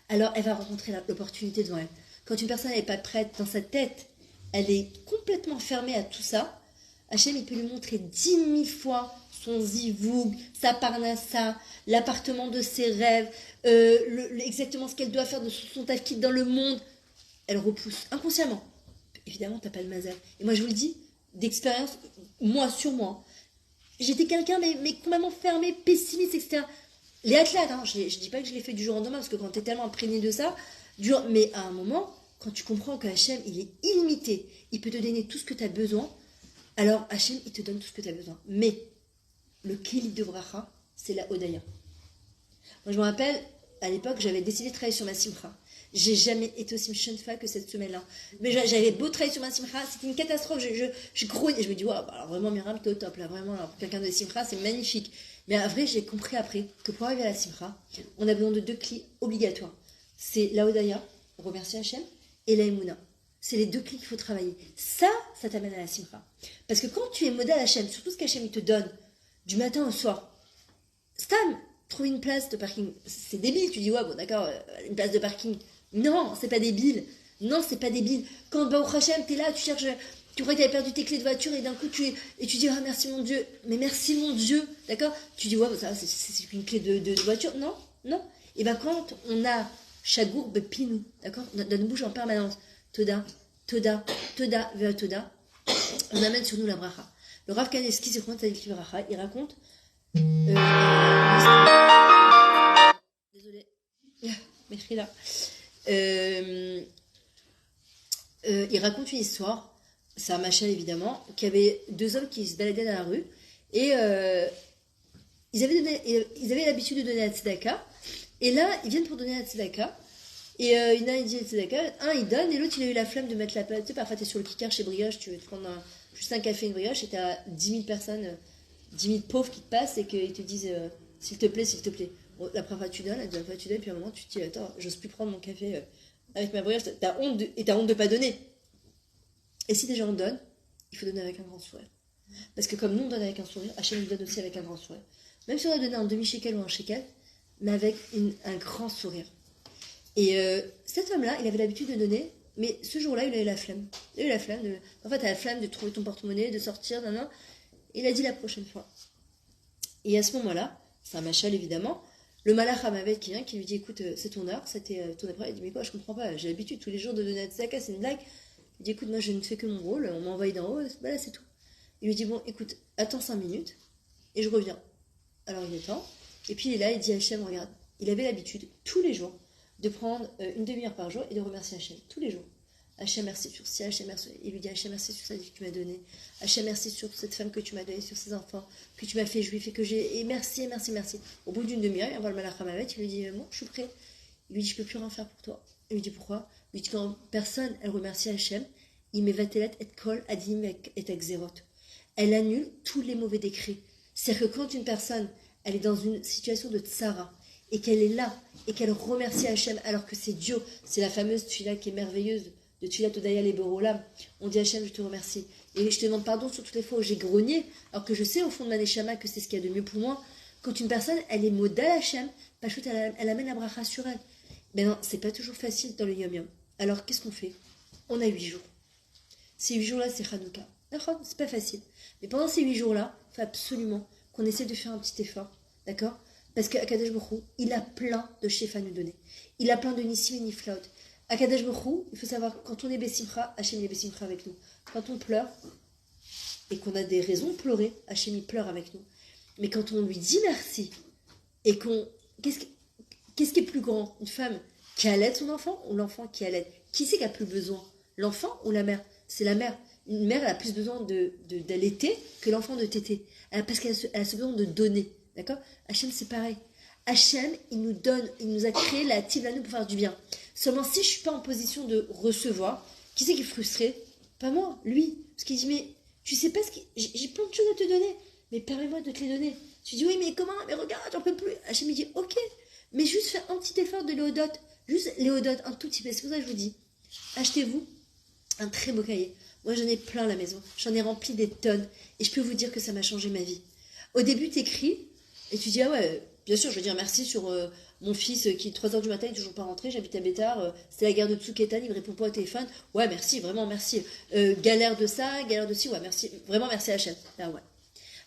alors elle va rencontrer l'opportunité devant elle. Quand une personne n'est pas prête dans sa tête, elle est complètement fermée à tout ça, Hachem, il peut lui montrer 10 000 fois son zivoug, sa parnassa, l'appartement de ses rêves, exactement ce qu'elle doit faire de son tafkid dans le monde. Elle repousse inconsciemment. Évidemment, tu n'as pas le mazal. Et moi, je vous le dis, d'expérience, moi, sur moi, j'étais quelqu'un, mais complètement fermé, pessimiste, etc. Les athlètes, je ne dis pas que je l'ai fait du jour au lendemain, parce que quand tu es tellement imprégné de ça, mais à un moment, quand tu comprends que Hachem, il est illimité, il peut te donner tout ce que tu as besoin, alors Hachem, il te donne tout ce que tu as besoin. Mais le Kili de Bracha, c'est la Hodaya. Moi, je me rappelle, à l'époque, j'avais décidé de travailler sur ma simcha. J'ai jamais été aussi shunfa que cette semaine-là. Mais j'avais beau travailler sur ma simcha, c'était une catastrophe. Je grogne et je me dis, wow, alors vraiment, Myriam, t'es au top, là, vraiment, alors, pour quelqu'un de simcha, c'est magnifique. Mais en vrai, j'ai compris après que pour arriver à la simcha, on a besoin de 2 clés obligatoires. C'est la Hodaya, remercier Hachem, et la Emouna. C'est les 2 clés qu'il faut travailler. Ça t'amène à la simcha. Parce que quand tu es modèle Hachem, surtout ce qu'Hachem il te donne, du matin au soir, Stam, trouver une place de parking, c'est débile. Tu dis, ouais, bon, d'accord, une place de parking. Non, c'est pas débile. Non, c'est pas débile. Quand Baruch Hashem, t'es là, tu cherches, tu crois que t'avais perdu tes clés de voiture et d'un coup tu dis ah merci mon Dieu, mais merci mon Dieu, d'accord? Tu dis ouais ça c'est une clé de voiture, non, non. Et ben quand on a chagour bepinou, d'accord, dans notre bouche en permanence, toda, toda, toda, vers toda, on amène sur nous la bracha. Le Rav Kaneski, c'est comment il raconte. Désolé, m'écris là. Il raconte une histoire, c'est un machal évidemment, qu'il y avait deux hommes qui se baladaient dans la rue et ils avaient l'habitude de donner la tzedaka. Et là, ils viennent pour donner la tzedaka. Et il y en a, il dit la tzedaka. Un, il donne, et l'autre, il a eu la flemme de mettre la pâte. Tu sais, parfois, t'es sur le kikar chez Brioche, tu veux te prendre juste un café, une brioche, et t'as 10 000 personnes, 10 000 pauvres qui te passent et qu'ils te disent s'il te plaît, s'il te plaît. Bon, la première fois, tu donnes, la deuxième fois, tu donnes, puis à un moment, tu te dis attends, j'ose plus prendre mon café avec ma brioche. T'as honte de pas donner. Et si déjà on donne, il faut donner avec un grand sourire. Parce que comme nous, on donne avec un sourire, Hachem nous donne aussi avec un grand sourire. Même si on a donné un demi-shekel ou un shekel, mais avec un grand sourire. Et cet homme-là, il avait l'habitude de donner, mais ce jour-là, il a eu la flemme. Il a eu la flemme de... En fait, t'as la flemme de trouver ton porte-monnaie, de sortir, nan. Il a dit la prochaine fois. Et à ce moment-là, c'est un machal évidemment, le malach Hamavet qui vient, qui lui dit écoute, c'est ton heure, c'était ton épreuve. Il dit mais quoi, je comprends pas, j'ai l'habitude tous les jours de donner à tzedaka, c'est une blague. Il dit écoute, moi je ne fais que mon rôle, on m'a envoyé d'en haut, voilà, c'est tout. Il lui dit bon, écoute, attends 5 minutes et je reviens. Alors il attend, et puis il est là, il dit à Hachem, regarde, il avait l'habitude tous les jours de prendre une demi-heure par jour et de remercier Hachem, tous les jours. Hachem, merci sur ci, Hachem, merci. Il lui dit Hachem, merci sur cette vie que tu m'as donnée. Hachem, merci sur cette femme que tu m'as donnée, sur ces enfants, que tu m'as fait juif et que j'ai. Et merci, merci, merci. Au bout d'une demi-heure, il envoie le malach Hamavet, il lui dit bon, je suis prêt. Il lui dit je peux plus rien faire pour toi. Il lui dit pourquoi? Il lui dit quand personne, elle remercie Hachem, il m'évatelet et kol adim et exerot. Elle annule tous les mauvais décrets. C'est-à-dire que quand une personne, elle est dans une situation de tsara, et qu'elle est là, et qu'elle remercie Hachem, alors que c'est Dieu, c'est la fameuse tuila qui est merveilleuse, de Tuila Todaya les Borolam, on dit Hachem, je te remercie. Et je te demande pardon sur toutes les fois où j'ai grogné, alors que je sais au fond de ma neshama que c'est ce qu'il y a de mieux pour moi. Quand une personne, elle est modèle Hachem, Pachout, elle amène la bracha sur elle. Mais non, c'est pas toujours facile dans le yom-yom. Alors qu'est-ce qu'on fait? On a 8 jours. Ces 8 jours-là, c'est Hanouka. D'accord? C'est pas facile. Mais pendant ces 8 jours-là, il faut absolument qu'on essaie de faire un petit effort. D'accord? Parce qu'Akadosh Baruch Hu, il a plein de chefs à nous donner. Il a plein de nissim et niflaot. Akadosh Baruch Hu, il faut savoir, quand on est Bessimcha, Hachem est Bessimcha avec nous. Quand on pleure, et qu'on a des raisons de pleurer, Hachem il pleure avec nous. Mais quand on lui dit merci, et qu'on... Qu'est-ce qui est plus grand? Une femme qui allaite son enfant ou l'enfant qui allaite? Qui c'est qui a plus besoin? L'enfant ou la mère? C'est la mère. Une mère, elle a plus besoin d'allaiter que l'enfant de téter. Parce qu'elle a ce besoin de donner. D'accord? Hachem, c'est pareil. Hachem, il nous donne, il nous a créé la Tivlanu pour faire du bien. Seulement, si je suis pas en position de recevoir, qui c'est qui est frustré? Pas moi, lui. Parce qu'il dit, mais tu sais pas ce qui... J'ai plein de choses à te donner, mais permets-moi de te les donner. Tu dis, oui, mais comment? Mais regarde, j'en peux plus. Hachem, il dit, ok, mais juste faire un petit effort de Léodot. Juste Léodot, un tout petit peu. C'est pour ça que je vous dis, achetez-vous un très beau cahier. Moi, j'en ai plein à la maison. J'en ai rempli des tonnes. Et je peux vous dire que ça m'a changé ma vie. Au début, t'écris et tu dis, ah ouais, bien sûr, je veux dire merci sur mon fils qui, 3h du matin, il n'est toujours pas rentré, j'habite à Bétard, c'était la guerre de Tsuketan, il ne me répond pas au téléphone. Ouais, merci, vraiment merci. Galère de ça, galère de ci, ouais, merci. Vraiment merci à Hachem. Ah ouais.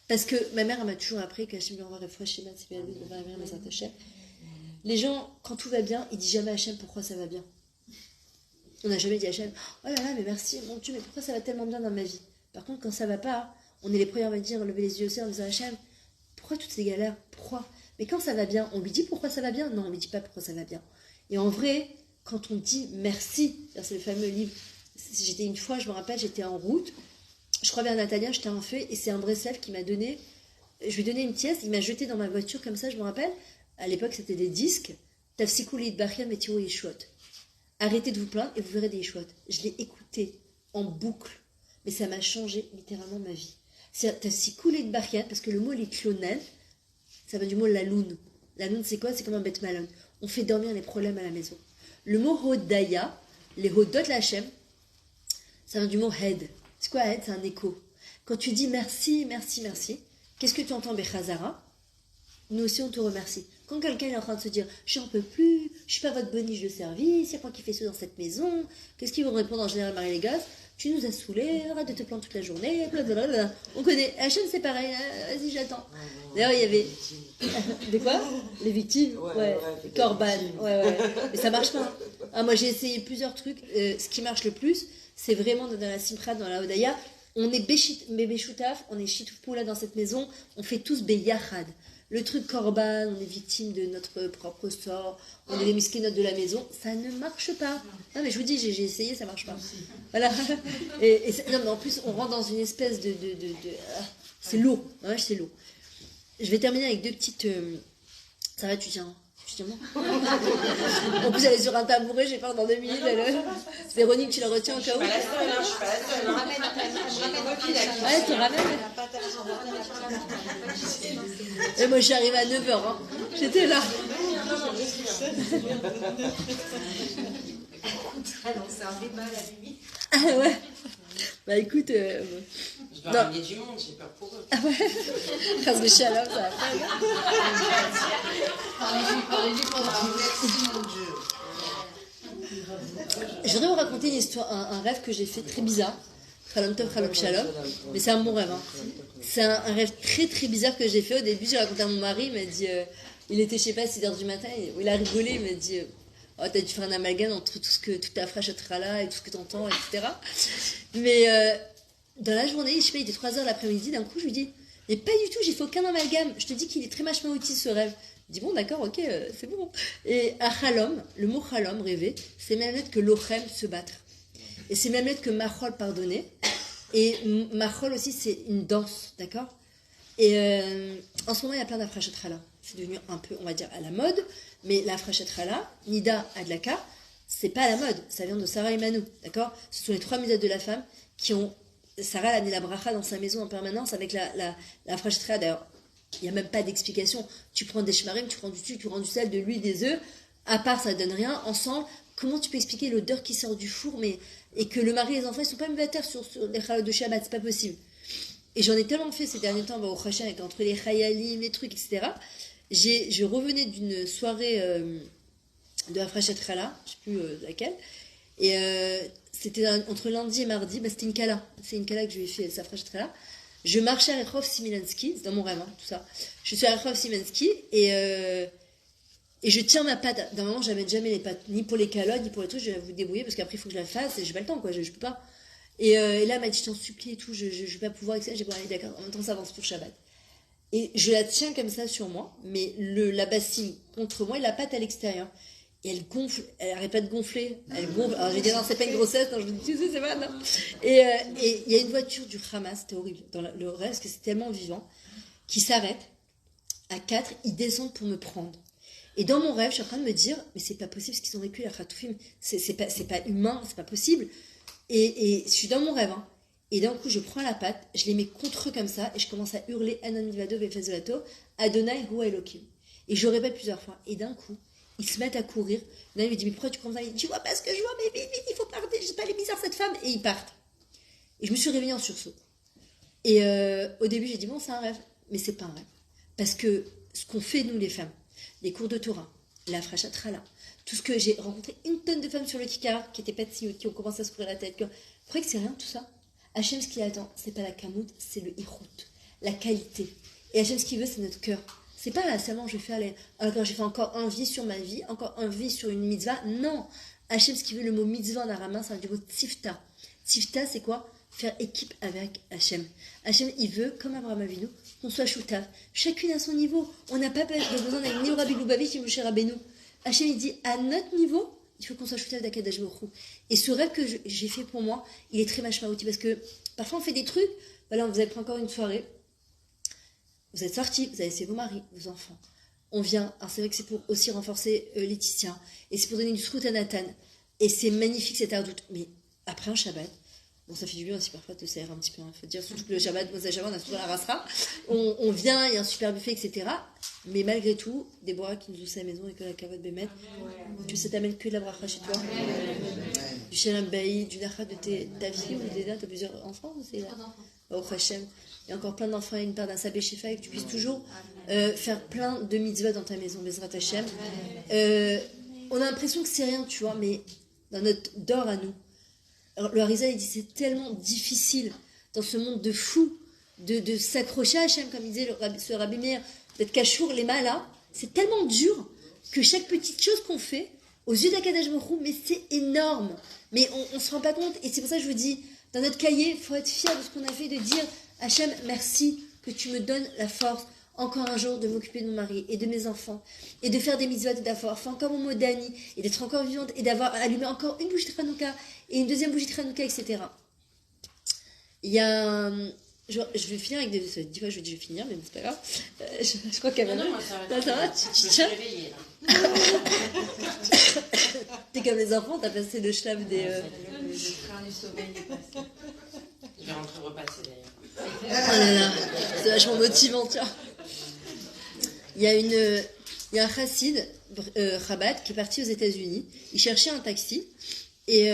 Parce que ma mère, elle m'a toujours appris qu'Hachem lui envoie réfléchir, c'est bien lui, de va bien, mais ça Hachem. Les gens, quand tout va bien, ils disent jamais à Hachem pourquoi ça va bien. On n'a jamais dit à Hachem, oh là là, mais merci, mon Dieu, mais pourquoi ça va tellement bien dans ma vie? Par contre, quand ça va pas, on est les premiers à me dire, lever les yeux au ciel en disant Hachem, pourquoi toutes ces galères? Pourquoi? Mais quand ça va bien, on lui dit pourquoi ça va bien? Non, on lui dit pas pourquoi ça va bien. Et en vrai, quand on dit merci, c'est le fameux livre, j'étais une fois, je me rappelle, j'étais en route, je crois vers Natalia, j'étais en feu, et c'est un Breslev qui m'a donné, je lui ai donné une pièce, il m'a jeté dans ma voiture comme ça, je me rappelle, à l'époque c'était des disques, Tafsikou Leidbachia Metiro Yeshuot. Arrêtez de vous plaindre et vous verrez des Yeshuot. Je l'ai écouté en boucle, mais ça m'a changé littéralement ma vie. C'est Tafsikou Leidbachia, parce que le mot Liklonen, ça vient du mot laloun. Laloun, c'est quoi? C'est comme un bête malin. On fait dormir les problèmes à la maison. Le mot hodaya, les hodot lachem, ça vient du mot head. C'est quoi head? C'est un écho. Quand tu dis merci, merci, merci, qu'est-ce que tu entends Bechazara? nous aussi on te remercie. Quand quelqu'un est en train de se dire j'en peux plus, je suis pas votre boniche de service, il y a quoi qui fait ça dans cette maison, qu'est-ce qu'ils vont répondre en général, Marie Légas? Tu nous as saoulés, arrête de te plaindre toute la journée, blablabla. On connaît. HM, c'est pareil, vas-y, j'attends. D'ailleurs, il y avait. Des quoi? Les victimes? Ouais. Corban. Ouais. Mais ça marche pas. Ah, moi, j'ai essayé plusieurs trucs. Ce qui marche le plus, c'est vraiment dans la Simcha, dans la Hodaya. On est Bébéchoutaf, on est Chitoufpoula dans cette maison, on fait tous Beyachad. Le truc Corban, on est victime de notre propre sort, on est les miskinotes de la maison, ça ne marche pas. Non mais je vous dis, j'ai essayé, ça marche pas. Voilà. Non mais en plus, on rentre dans une espèce de c'est lourd, ouais, c'est lourd. Je vais terminer avec deux petites... Ça va, tu tiens moi. En plus, elle est sur un tabouret, j'ai peur dans 2 minutes. Véronique, tu la retiens au cas où? Je suis pas la seule. Ouais, tu ramènes. Et moi, j'arrive à 9h. Hein. J'étais là. Ah non, c'est un débat à la limite. Ah ouais. Bah écoute. Je dois ramener du monde, j'ai peur pour eux. Ah ouais. Grâce de Shalom, ça va pas. Parlez-lui pendant. Merci mon Dieu. Je voudrais vous raconter une histoire, un rêve que j'ai fait très bizarre. Khalom Tov, Khalom Shalom. Mais c'est un bon rêve. Hein. C'est un rêve très très bizarre que j'ai fait. Au début, j'ai raconté à mon mari, il m'a dit. Il était, je sais pas, 6h du matin, il a rigolé, il m'a dit. Oh, t'as dû faire un amalgame entre toute ta fraîcheur là et tout ce que t'entends, etc. Mais dans la journée, je sais pas, il était 3h l'après-midi, d'un coup, je lui dis, mais pas du tout, j'ai fait aucun amalgame. Je te dis qu'il est très machement utile ce rêve. Il dit, bon, d'accord, ok, c'est bon. Et à Chalom, le mot Chalom, rêver, c'est même lettre que Lochem, se battre. Et c'est même lettre que Machol, pardonner. Et Machol aussi, c'est une danse, d'accord? Et en ce moment, il y a plein d'afrachatchala. C'est devenu un peu, on va dire, à la mode. Mais l'afrachatchala, Nida Adlaka, c'est pas à la mode. Ça vient de Sarah et Manu, d'accord? Ce sont les 3 mitzvot de la femme qui ont... Sarah a mis la bracha dans sa maison en permanence avec l'afrachatchala. D'ailleurs, il n'y a même pas d'explication. Tu prends des shmarim, tu prends du sucre, tu prends du sel, de l'huile, des œufs. À part, ça ne donne rien. Ensemble, comment tu peux expliquer l'odeur qui sort du four et que le mari et les enfants, ils ne sont pas mis à terre sur les chalot de Shabbat? C'est pas possible. Et j'en ai tellement fait ces derniers temps, au Chachin, entre les chayalim, les trucs, etc. Je revenais d'une soirée de la Frachet Chala, je ne sais plus laquelle, et c'était entre lundi et mardi, c'était une kala. C'est une kala que je lui ai fait, sa Frachet Chala. Je marchais à Rekhov Similansky, c'est dans mon rêve, hein, tout ça. Je suis à Rekhov Similansky et je tiens ma patte. D'un moment, j'amène jamais les pattes, ni pour les calottes, ni pour les trucs, je vais vous débrouiller parce qu'après, il faut que je la fasse et j'ai pas le temps, quoi, je peux pas. Et là, elle m'a dit, je t'en supplie et tout, je vais pas pouvoir, etc. J'ai dit, bon, allez, d'accord, en même temps, ça avance pour Shabbat. Et je la tiens comme ça sur moi, mais la bassine contre moi et la patte à l'extérieur. Et elle gonfle, elle arrête pas de gonfler, elle gonfle. Alors je vais dire, non, c'est pas une grossesse, non, je me dis, tu sais, c'est pas, non. Et il y a une voiture du Hamas, c'était horrible, dans le rêve, parce que c'est tellement vivant, qui s'arrête, à 4, ils descendent pour me prendre. Et dans mon rêve, je suis en train de me dire, mais c'est pas possible, ce qu'ils ont vécu, la Khatoufim, c'est pas humain, c'est pas possible. Et je suis dans mon rêve, hein. Et d'un coup, je prends la patte, je les mets contre eux comme ça, et je commence à hurler Anon Mivado Vefezolato, Adonai Hu Elohim. Et je répète plusieurs fois. Et d'un coup, ils se mettent à courir. Là, il me dit, mais pourquoi tu cours comme ça? Il dit, tu vois pas ce que je vois, mais vite, il faut partir, je sais pas, elle est bizarre cette femme. Et ils partent. Et je me suis réveillée en sursaut. Et au début, j'ai dit, bon, c'est un rêve. Mais c'est pas un rêve. Parce que ce qu'on fait, nous, les femmes, les cours de Torah, la Frachat-Chala, tout ce que j'ai rencontré une tonne de femmes sur le Kikar qui étaient pas de qui ont commencé à se couvrir la tête. Vous croyez que c'est rien tout ça? Hachem, ce qu'il attend, c'est pas la kamout, c'est le irout, la qualité. Et Hachem, ce qu'il veut, c'est notre cœur. C'est pas seulement je vais faire alors j'ai fait encore un vie sur ma vie, encore un vie sur une mitzvah. Non, Hachem, ce qu'il veut, le mot mitzvah en araméen, c'est du mot tzifta. Tzifta, c'est quoi? Faire équipe avec Hachem. Hachem, il veut, comme Abraham Avinu, qu'on soit choutav. Chacune à son niveau. On n'a pas besoin d'être ni au Rabbi Loubavi, ni au Moshe Rabbeinu. Hachem, il dit, à notre niveau, il faut qu'on soit choutav d'Akadash Baruch Hu. Et ce rêve que j'ai fait pour moi, il est très machmaouti parce que parfois on fait des trucs, voilà, vous avez pris encore une soirée, vous êtes sortis, vous avez laissé vos maris, vos enfants. On vient, alors c'est vrai que c'est pour aussi renforcer Laetitia, et c'est pour donner du srout à Nathan, et c'est magnifique cet ardoute. Mais après un Shabbat, bon, ça fait du bien aussi parfois de s'aérer un petit peu, il faut dire, surtout que le Shabbat, moi, Shabbat, on a toujours la rasra, on vient, il y a un super buffet, etc. Mais malgré tout, Déborah qui nous ouvre à la maison et que la cavotte bémet, que ça t'amène que de la bracha chez toi. Du shalom baï, du nachat de ta fille ou des dates, t'as plusieurs enfants ou c'est là? au Hachem, il y a encore plein d'enfants et une part d'un sabé shifa et que tu puisses toujours faire plein de mitzvot dans ta maison, Bezrat Hachem. On a l'impression que c'est rien, tu vois, mais dans notre d'or à nous. Alors, le Harizal, il dit c'est tellement difficile dans ce monde de fous de s'accrocher à Hachem, comme il disait ce Rabbi Meir, d'être cachour, les là, c'est tellement dur que chaque petite chose qu'on fait, aux yeux d'Akadosh Baruch Hu, mais c'est énorme. Mais on se rend pas compte, et c'est pour ça que je vous dis, dans notre cahier, il faut être fier de ce qu'on a fait, de dire Hachem, merci que tu me donnes la force, encore un jour, de m'occuper de mon mari et de mes enfants, et de faire des mitzvot, et d'avoir fait encore mon mot d'Annie, et d'être encore vivante, et d'avoir allumé encore une bougie de Hanouka, et une deuxième bougie de Hanouka, etc. Il y a... Je vais finir avec des... 10 fois je vais finir, mais c'est pas grave. Je crois qu'elle va... Non, moi, ça va. Ça va, tu tiens. T'es comme les enfants, t'as passé le schlaf des... Le train du sommeil est passé. Je vais rentrer repasser d'ailleurs. Oh là là, c'est vachement motivant, tiens. Il y a un chassid, Chabad, qui est parti aux États-Unis. Il cherchait un taxi et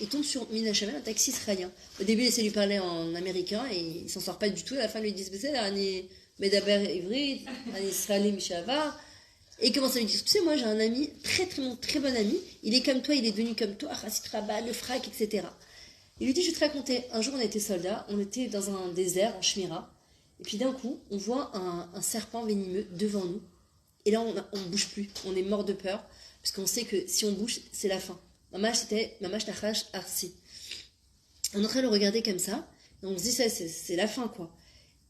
il tombe sur Mina Shavel, un taxi israélien. Au début, il essaie de lui parler en américain et il s'en sort pas du tout. À la fin, il lui dit c'est Ani Medaber Ivrit, Ani Israeli Mishavar. Et il commence à lui dire tu sais, moi j'ai un ami, très bon ami. Il est comme toi, il est devenu comme toi, chassid Chabad, le frac, etc. Il lui dit, je vais te raconter, un jour on était soldats, on était dans un désert, en Shmira, et puis d'un coup, on voit un serpent venimeux devant nous, et là on ne bouge plus, on est mort de peur, parce qu'on sait que si on bouge, c'est la fin. Mamash Nachash Arsi. On est en train de le regarder comme ça, et on se dit, ça c'est la fin quoi.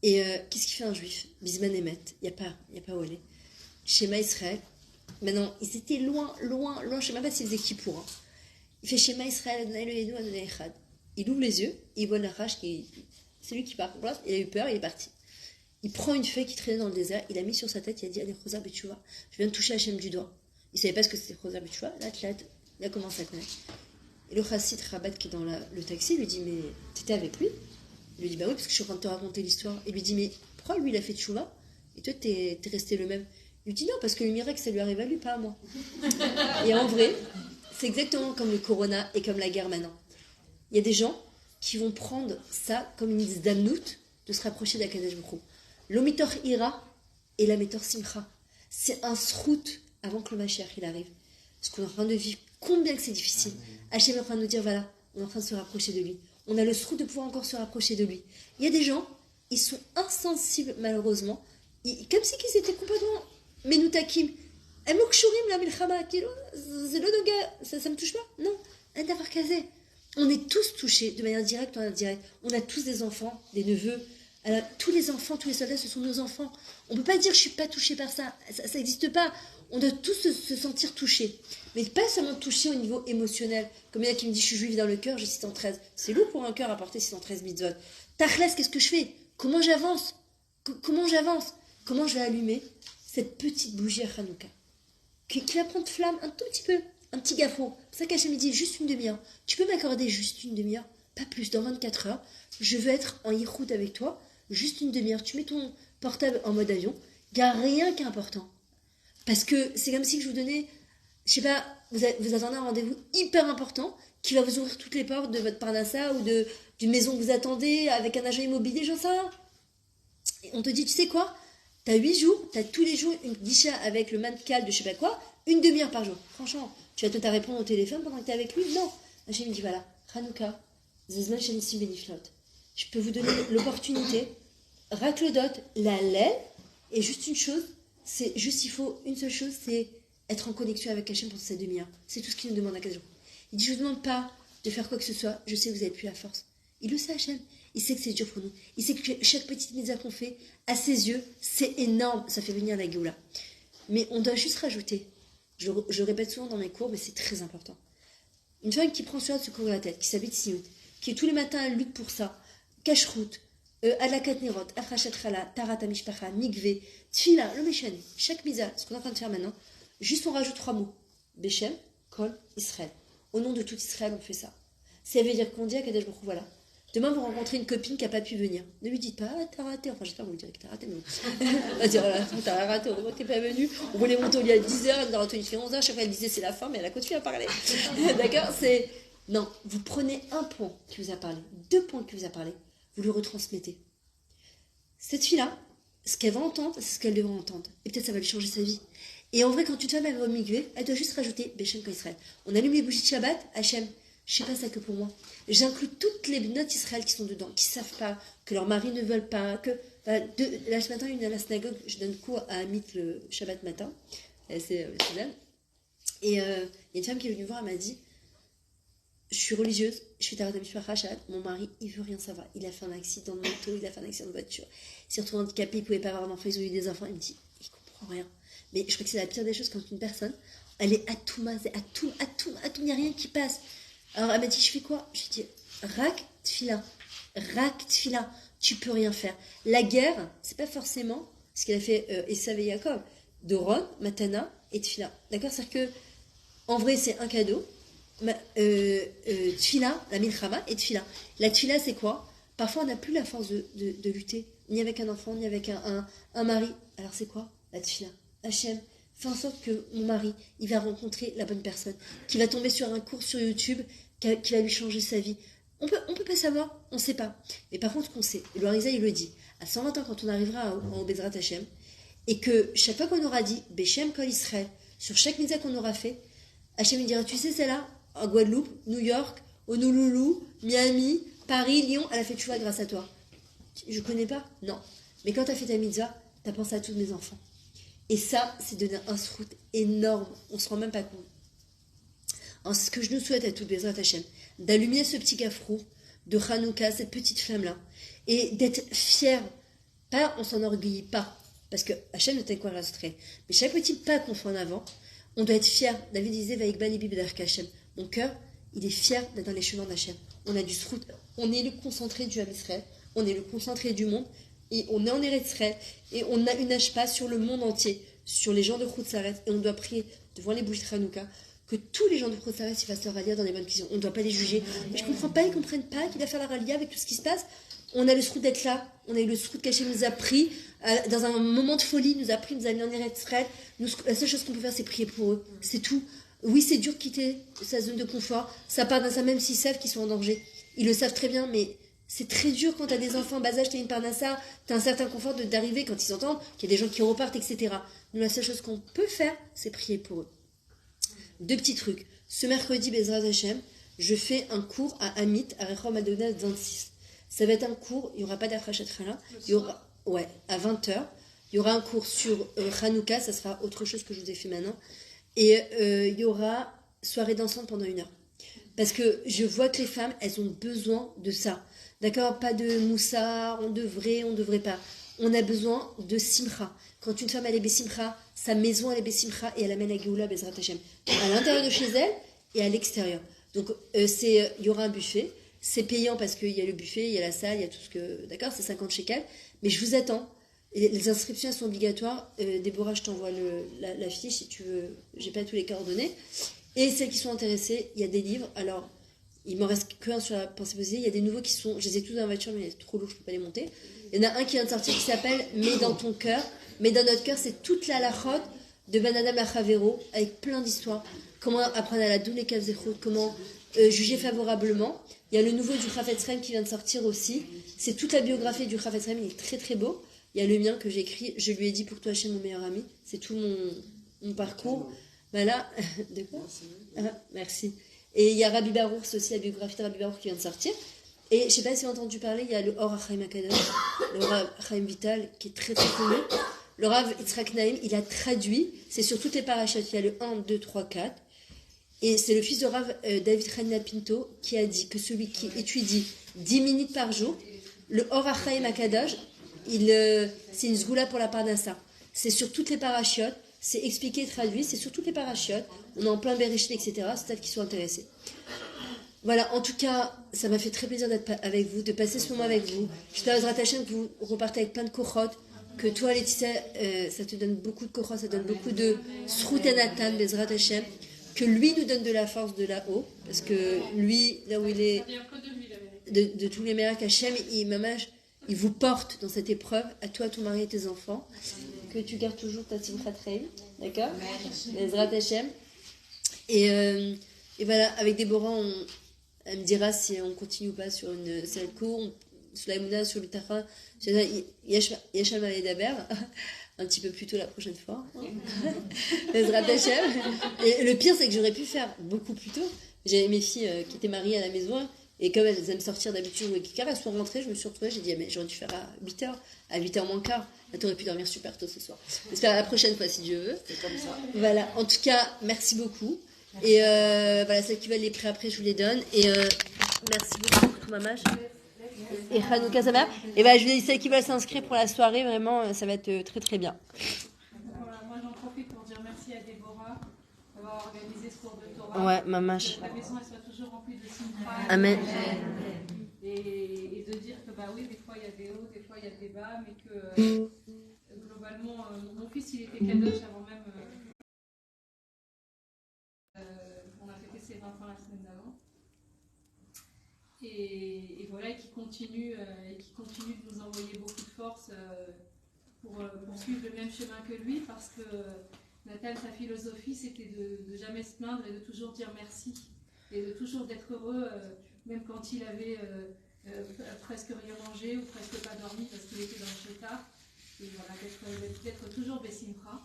Et qu'est-ce qu'il fait un juif? Bisman Emet, il n'y a pas où aller. Shema Israël, maintenant, ils étaient loin, je ne sais même pas s'ils faisaient Kippour. Hein. Il fait Shema Israël, Adonai Eloheinu, Adonai Echad. Il ouvre les yeux, il voit Nachash, c'est lui qui part. Voilà, il a eu peur, il est parti. Il prend une feuille qui traînait dans le désert, il a mis sur sa tête, il a dit allez, Chosa Betchouva, je viens de toucher Hachem du doigt. Il ne savait pas ce que c'était Chosa Betchouva, là, il a commencé à connaître. Et le chassid Rabat qui est dans le taxi lui dit mais t'étais avec lui? Il lui dit bah oui, parce que je suis en train de te raconter l'histoire. Il lui dit mais pourquoi lui il a fait Tchouva et toi t'es resté le même? Il lui dit non, parce que le miracle ça lui arrive à lui, pas à moi. Et en vrai, c'est exactement comme le corona et comme la guerre maintenant. Il y a des gens qui vont prendre ça comme une zdamnout de se rapprocher d'Akadosh Baruch Hu. L'omitor ira et la metor simcha. C'est un srout avant que le Mashiach il arrive. Ce qu'on est en train de vivre, combien que c'est difficile. Hachem est en train de nous dire voilà, on est en train de se rapprocher de lui. On a le srout de pouvoir encore se rapprocher de lui. Il y a des gens, ils sont insensibles malheureusement, comme si ils étaient complètement menutakim. Emokshurim la milchama, c'est le doga, ça me touche pas? Non, un d'avoir casé. On est tous touchés de manière directe ou indirecte. On a tous des enfants, des neveux. Alors, tous les enfants, tous les soldats, ce sont nos enfants. On ne peut pas dire je ne suis pas touché par ça. Ça n'existe pas. On doit tous se sentir touchés. Mais pas seulement touchés au niveau émotionnel. Comme il y en a qui me dit je suis juive dans le cœur, j'ai 613. C'est lourd pour un cœur à porter 613 mitzvot. Tachles, qu'est-ce que je fais? Comment j'avance? Comment je vais allumer cette petite bougie à Hanouka qui va prendre flamme un tout petit peu? Un petit gaffe-eau. C'est ça qu'Hachem me dit juste une demi-heure. Tu peux m'accorder juste une demi-heure? Pas plus, dans 24 heures. Je veux être en yichout avec toi. Juste une demi-heure. Tu mets ton portable en mode avion. Il n'y a rien qui est important. Parce que c'est comme si je vous donnais, je sais pas, vous attendez un rendez-vous hyper important qui va vous ouvrir toutes les portes de votre parnassa ou d'une maison que vous attendez avec un agent immobilier, j'en sais rien. Et on te dit, tu sais quoi? T'as 8 jours, t'as tous les jours une guicha avec le mancal de je sais pas quoi, une demi-heure par jour. Franchement, tu vas peut-être répondre au téléphone pendant que t'es avec lui? Non. Hachem me dit voilà, Hanouka, Zezman Shensi Beniflot. Je peux vous donner l'opportunité, Rakledot, la laine, et juste une chose, il faut une seule chose, c'est être en connexion avec Hachem pendant cette demi-heure. C'est tout ce qu'il nous demande à Hachem. Il dit je ne vous demande pas de faire quoi que ce soit, je sais que vous n'avez plus la force. Il le sait Hachem, il sait que c'est dur pour nous. Il sait que chaque petite mitzvah qu'on fait, à ses yeux, c'est énorme, ça fait venir la Géoula. Mais on doit juste rajouter, je répète souvent dans mes cours, mais c'est très important. Une femme qui prend soin de se couvrir la tête, qui s'habille siout, qui tous les matins elle lutte pour ça, cache-route, alakat nerot, afrachat chala, tarata mishpacha, mikve, tfila, le méchane, chaque misa, ce qu'on est en train de faire maintenant, juste on rajoute 3 mots. Bechem, Kol, Israël. Au nom de tout Israël, on fait ça. Ça veut dire qu'on dit à Kadesh Baruch Hu, voilà. Demain, vous rencontrez une copine qui n'a pas pu venir. Ne lui dites pas, ah, t'as raté. Enfin, j'espère que vous lui direz que t'as raté, mais bon. On va dire, voilà, t'as raté, heureusement que t'es pas venu. On voulait monter au lit à 10h, elle nous a retenu jusqu'à 11h. Chaque fois, elle disait c'est la fin, mais elle a continué à parler. D'accord? Non, vous prenez un point qui vous a parlé, 2 points qui vous a parlé. vous le retransmettez. Cette fille-là, ce qu'elle va entendre, c'est ce qu'elle devra entendre. Et peut-être ça va lui changer sa vie. Et en vrai, quand une femme elle va migrer, elle doit juste rajouter Beshem Kol Israël. On allume les bougies de Shabbat, Hachem, je sais pas ça que pour moi. J'inclus toutes les notes Israël qui sont dedans, qui savent pas, que leurs maris ne veulent pas, que. Là, ce matin, à la synagogue, je donne cours à Amit le Shabbat matin. C'est Suzanne. Et il y a une femme qui est venue voir, elle m'a dit je suis religieuse, je suis Tarat Mishpacha Shabbat, mon mari, il veut rien savoir. Il a fait un accident de moto, il a fait un accident de voiture. Il s'est retrouvé handicapé, il pouvait pas avoir d'enfants, ils ont eu des enfants. Il me dit il comprend rien. Mais je crois que c'est la pire des choses quand une personne, elle est à tout, il n'y a rien qui passe. Alors elle m'a dit je fais quoi? Je lui ai dit rak tfila, tu peux rien faire. La guerre, c'est pas forcément ce qu'il a fait Esav et Yaakov, Doron, Matana et tfila. D'accord? C'est-à-dire que en vrai c'est un cadeau. Tfila, la milchama et tfila. La tfila c'est quoi? Parfois on n'a plus la force de lutter, ni avec un enfant, ni avec un mari. Alors c'est quoi la tfila? Hachem, fais en sorte que mon mari, il va rencontrer la bonne personne, qui va tomber sur un cours sur YouTube, qui va lui changer sa vie. On peut pas savoir, on sait pas. Mais par contre, ce qu'on sait, le Harizah, il le dit, à 120 ans, quand on arrivera en Bezrat Hachem, et que chaque fois qu'on aura dit Beshem Kol Israël, sur chaque mitzvah qu'on aura fait, Hachem il dira, tu sais, celle-là, à Guadeloupe, New York, Honolulu, Miami, Paris, Lyon, elle a fait tchouva grâce à toi. Je connais pas? Non. Mais quand tu as fait ta mitzvah, tu as pensé à tous mes enfants. Et ça, c'est donner un srout énorme. On se rend même pas compte. Alors, ce que je nous souhaite à toutes Bezrat Hachem, d'allumer ce petit gafrou de Hanouka, cette petite flamme-là, et d'être fier. Pas, on s'enorgueillit pas, parce que Hachem ne t'a quoi rastrer. Mais chaque petit pas qu'on fait en avant, on doit être fier. David disait, Vaïkba libi b'darka Hachem. Mon cœur, il est fier d'être dans les chemins d'Hachem. On a du srout, on est le concentré du Ham Israël, on est le concentré du monde, et on est en Eretz Israël, et on a une hachpa sur le monde entier, sur les gens de Khoutzaret, et on doit prier devant les bougies de Hanouka, que tous les gens de Khoutzaret ils fassent leur ralia dans les bonnes conditions. On ne doit pas les juger. Mais je ne comprends pas, ils ne comprennent pas qu'il va faire la ralia avec tout ce qui se passe. On a le srout d'être là, on a eu le srout qu'Hachem nous a pris, dans un moment de folie, nous a pris, nous a mis en Eretz Israël. La seule chose qu'on peut faire, c'est prier pour eux. C'est tout. Oui, c'est dur de quitter sa zone de confort. Ça part d'un ça même s'ils savent qu'ils sont en danger. Ils le savent très bien, mais c'est très dur quand t'as des enfants bas âge, t'as une parnassa, t'as un certain confort d'arriver quand ils entendent qu'il y a des gens qui repartent, etc. Nous, la seule chose qu'on peut faire, c'est prier pour eux. Deux petits trucs. Ce mercredi, Bezrat Hachem, je fais un cours à Amit, à Rechom Adonai 26. Ça va être un cours, il n'y aura pas d'Afrachat Chala, il y aura, à 20h. Il y aura un cours sur Hanouka, ça sera autre chose que je vous ai fait maintenant. Et il y aura soirée dansante pendant 1 heure. Parce que je vois que les femmes, elles ont besoin de ça. D'accord? Pas de moussa, on devrait pas. On a besoin de simcha. Quand une femme elle est bessimcha, sa maison elle est bessimcha et elle amène la Géoula Bezrat Hachem. À l'intérieur de chez elle et à l'extérieur. Donc il y aura un buffet. C'est payant parce qu'il y a le buffet, il y a la salle, il y a tout ce que... D'accord? C'est 50 shekels. Mais je vous attends. Les inscriptions elles sont obligatoires. Déborah, je t'envoie la fiche si tu veux. J'ai pas tous les coordonnées. Et celles qui sont intéressées, il y a des livres. Alors, il m'en reste qu'un sur la pensée positive. Il y a des nouveaux qui sont... Je les ai tous dans la voiture, mais c'est trop lourd, je peux pas les monter. Il y en a un qui vient de sortir qui s'appelle « Mets dans ton cœur ». « Mets dans notre cœur », c'est toute la halachot de Ben Adam Lachavero, avec plein d'histoires. Comment apprendre à la doune et kavzechut, comment juger favorablement. Il y a le nouveau du Chafetz Chaim qui vient de sortir aussi. C'est toute la biographie du Chafetz Chaim, il est très très beau. Il y a le mien que j'ai écrit, je lui ai dit pour toi Hachem mon meilleur ami. C'est tout mon parcours. Voilà. De quoi? Merci. Et il y a Rabbi Baruch, c'est aussi la biographie de Rabbi Baruch qui vient de sortir. Et je ne sais pas si vous avez entendu parler, il y a le Or HaChaim Akadosh, le Rav Chaim Vital, qui est très très connu. Le Rav Yitzhak Naïm, il a traduit, c'est sur toutes les parachutes, il y a le 1, 2, 3, 4. Et c'est le fils de Rav David Hanina Pinto qui a dit que celui qui étudie 10 minutes par jour, le Or HaChaim Akadosh, c'est une zgoula pour la parnassa. C'est sur toutes les parachutes, c'est expliqué et traduit, c'est sur toutes les parachutes. On est en plein Bereshit, etc. C'est peut-être qu'ils sont intéressés. Voilà, en tout cas, ça m'a fait très plaisir d'être avec vous, de passer ce moment avec vous. J'espère que vous repartez avec plein de kochot, que toi, Laetitia, ça te donne beaucoup de kochot, ça donne beaucoup de srutanatan, Bezrat Hachem, que lui nous donne de la force de là-haut, parce que lui, là où il est, de tous les meilleurs Hachem, il vous porte dans cette épreuve, à toi, ton mari et tes enfants, que tu gardes toujours ta simchat reim, d'accord? Bezrat Hachem. Et voilà, avec Déborah, elle me dira si on continue ou pas sur une cours. sur la Mouna, sur le Tacha, Yachal Daber, un petit peu plus tôt la prochaine fois. Bezrat Hashem. Et le pire, c'est que j'aurais pu faire beaucoup plus tôt. J'avais mes filles qui étaient mariées à la maison, et comme elles aiment sortir d'habitude jouer Kikar, elles sont rentrées, je me suis retrouvée, j'ai dit, mais j'aurais dû faire à 8h, à 8h moins quart. Là, t'aurais pu dormir super tôt ce soir. J'espère à la prochaine fois, si Dieu veut. C'est comme ça. Voilà, en tout cas, merci beaucoup. Et voilà, celles qui veulent les prêts après, je vous les donne. Et merci beaucoup pour tout, maman. Et Hanouka Samer. Et voilà, je vous dis, celles qui veulent s'inscrire pour la soirée, vraiment, ça va être très très bien. Voilà, moi j'en profite pour dire merci à Déborah d'avoir organisé ce cours de Torah. Ouais, maman. Que la maison elle soit toujours remplie de simcha. Amen. Et de dire que bah oui, des fois il y a des hauts, des fois il y a des bas, mais que globalement, mon fils il était kadosh avant même. On a fêté ses 20 ans la semaine d'avant. Et voilà, et qui continue de nous envoyer beaucoup de force pour suivre le même chemin que lui, parce que Nathan, sa philosophie, c'était de jamais se plaindre et de toujours dire merci, et de toujours d'être heureux, même quand il avait presque rien mangé ou presque pas dormi parce qu'il était dans le chétard, et voilà, d'être toujours Bessimcha.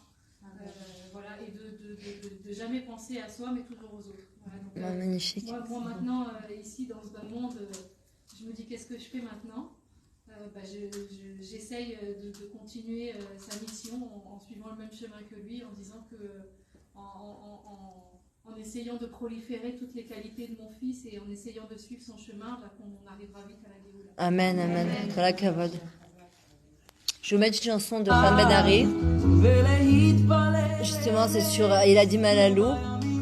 Voilà, et de jamais penser à soi mais toujours aux autres. Voilà, donc, Magnifique. moi maintenant, ici dans ce bas monde, je me dis qu'est-ce que je fais maintenant. J'essaye de continuer sa mission en suivant le même chemin que lui, en disant que en essayant de proliférer toutes les qualités de mon fils et en essayant de suivre son chemin, qu'on arrivera vite à la Géoula. Amen, amen. Voilà, Kavod. Je vais mettre une chanson de Ran Ben Ari. Justement, c'est sur Il a dit Malalo.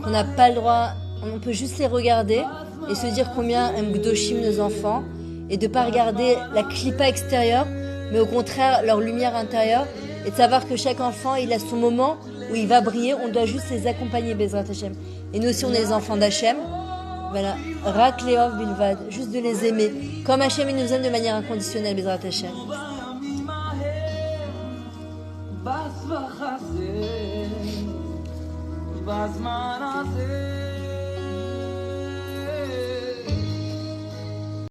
On n'a pas le droit, on peut juste les regarder et se dire combien aiment Gdoshim nos enfants. Et de ne pas regarder la clipa extérieure, mais au contraire leur lumière intérieure. Et de savoir que chaque enfant, il a son moment où il va briller. On doit juste les accompagner, Bezrat Hashem. Et nous aussi, on est les enfants d'Hachem. Voilà. Rak Leov Bilvad. Juste de les aimer. Comme Hachem, il nous aime de manière inconditionnelle, Bezrat Hashem. בזמן הזה